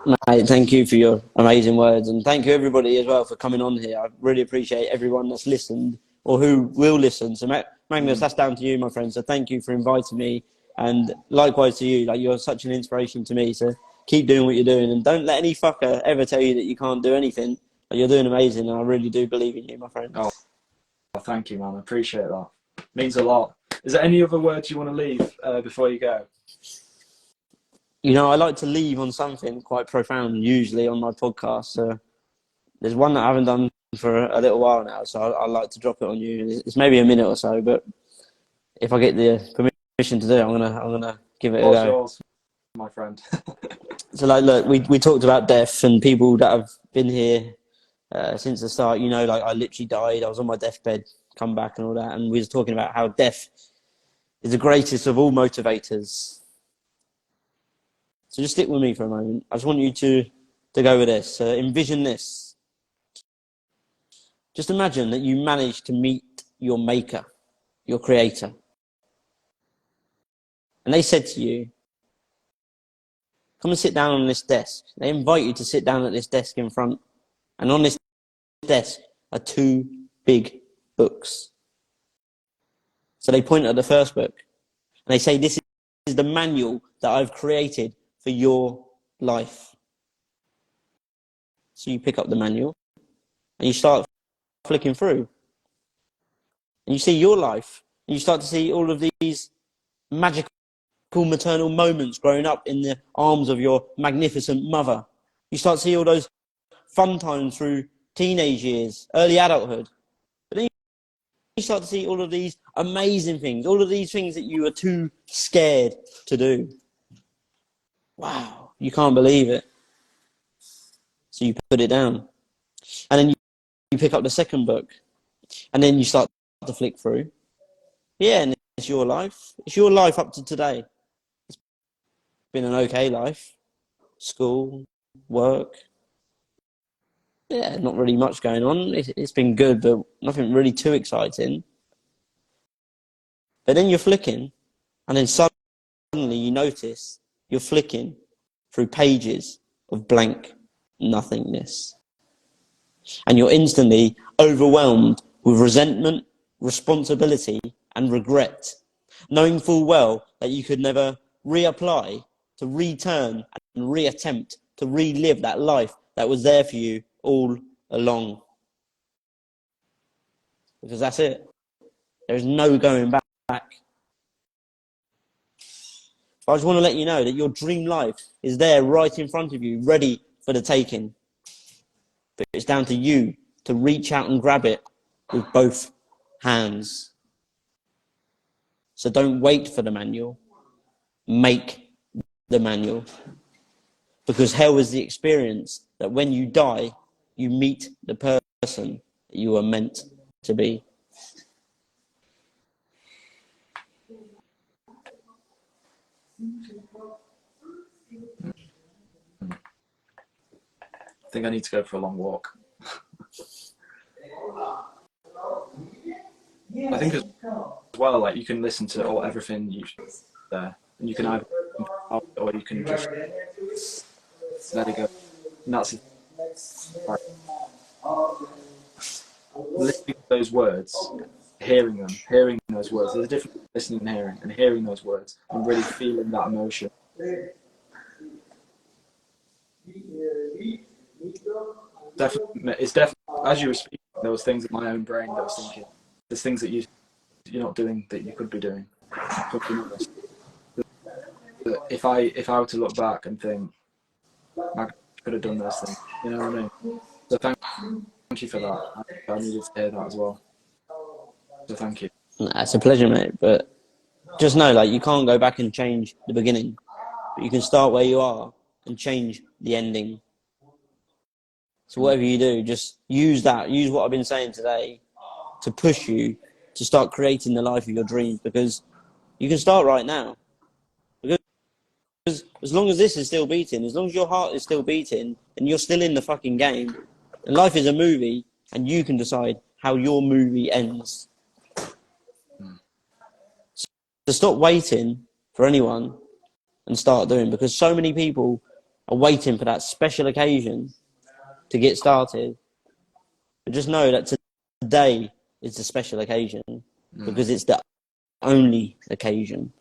Mate, thank you for your amazing words, and thank you everybody as well for coming on here. I really appreciate everyone that's listened or who will listen. So Magnus, that's down to you, my friend. So thank you for inviting me, and likewise to you. Like, you're such an inspiration to me. So keep doing what you're doing, and don't let any fucker ever tell you that you can't do anything. Like, you're doing amazing, and I really do believe in you, my friend. Oh, thank you, man. I appreciate that. It means a lot. Is there any other words you want to leave before you go? You know, I like to leave on something quite profound, usually on my podcast. So there's one that I haven't done for a little while now, so I'd like to drop it on you. It's maybe a minute or so, but if I get the permission to do it, I'm gonna give it a go. Yours, my friend. So, like, look, we talked about death, and people that have been here since the start. You know, like, I literally died. I was on my deathbed, come back, and all that, and we was talking about how death is the greatest of all motivators. So just stick with me for a moment. I just want you to go with this. Envision this. Just imagine that you managed to meet your maker, your creator. And they said to you, come and sit down on this desk. They invite you to sit down at this desk in front. And on this desk are 2 big books. So they point at the first book. And they say, this is the manual that I've created for your life. So you pick up the manual and you start flicking through. And you see your life. And you start to see all of these magical maternal moments growing up in the arms of your magnificent mother. You start to see all those fun times through teenage years, early adulthood. But then you start to see all of these amazing things, all of these things that you were too scared to do. Wow, you can't believe it. So you put it down. And then you pick up the second book. And then you start to flick through. Yeah, and it's your life. It's your life up to today. It's been an okay life. School, work. Yeah, not really much going on. It's been good, but nothing really too exciting. But then you're flicking, and then suddenly you notice you're flicking through pages of blank nothingness. And you're instantly overwhelmed with resentment, responsibility, and regret, knowing full well that you could never reapply, to return and reattempt to relive that life that was there for you all along. Because that's it. There's no going back. I just want to let you know that your dream life is there right in front of you, ready for the taking. But it's down to you to reach out and grab it with both hands. So don't wait for the manual. Make the manual. Because hell is the experience that when you die, you meet the person that you are meant to be. I think I need to go for a long walk. I think as well, like, you can listen to everything you there, and you can either or you can just let it go. And that's like, listening to those words, hearing those words. There's a difference between listening and hearing those words, and really feeling that emotion. Definitely, it's definitely, as you were speaking, there was things in my own brain that I was thinking. There's things that you're not doing that you could be doing. If I were to look back and think, I could have done those things, you know what I mean? So thank you for that. I needed to hear that as well. So thank you. Nah, it's a pleasure, mate. But just know, like, you can't go back and change the beginning, but you can start where you are and change the ending. So whatever you do, just use what I've been saying today to push you to start creating the life of your dreams, because you can start right now. Because as long as this is still beating, as long as your heart is still beating and you're still in the fucking game, and life is a movie and you can decide how your movie ends. So stop waiting for anyone and start doing, because so many people are waiting for that special occasion to get started. But just know that today is the special occasion, because it's the only occasion.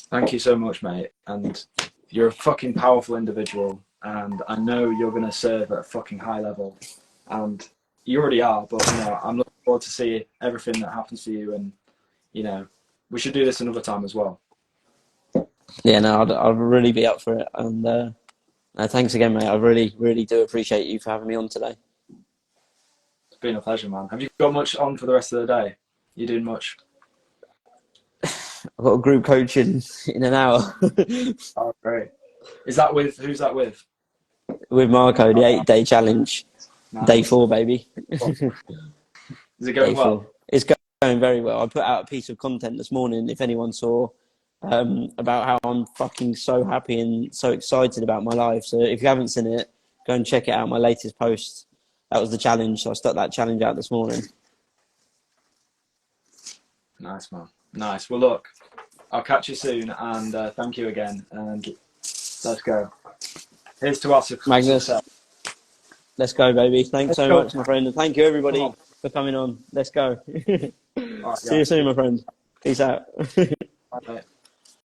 Thank you so much, mate. And you're a fucking powerful individual, and I know you're going to serve at a fucking high level. And you already are, but I'm looking forward to see everything that happens for you. And we should do this another time as well. Yeah, no, I'd really be up for it. And thanks again, mate. I really, really do appreciate you for having me on today. It's been a pleasure, man. Have you got much on for the rest of the day? You doing much? I've got a group coaching in an hour. Oh, great. Who's that with? With Marco, the 8-day challenge. Nice. Day 4, baby. Is it going well? It's going very well. I put out a piece of content this morning, if anyone saw, about how I'm fucking so happy and so excited about my life. So if you haven't seen it, go and check it out. My latest post. That was the challenge. So I stuck that challenge out this morning. Nice, man. Nice. Well, look, I'll catch you soon, and thank you again. And let's go. Here's to us, Magnus. Let's go, baby. Thanks so much, my friend. And thank you, everybody, for coming on. Let's go. Right, See you soon, my friend. Peace out.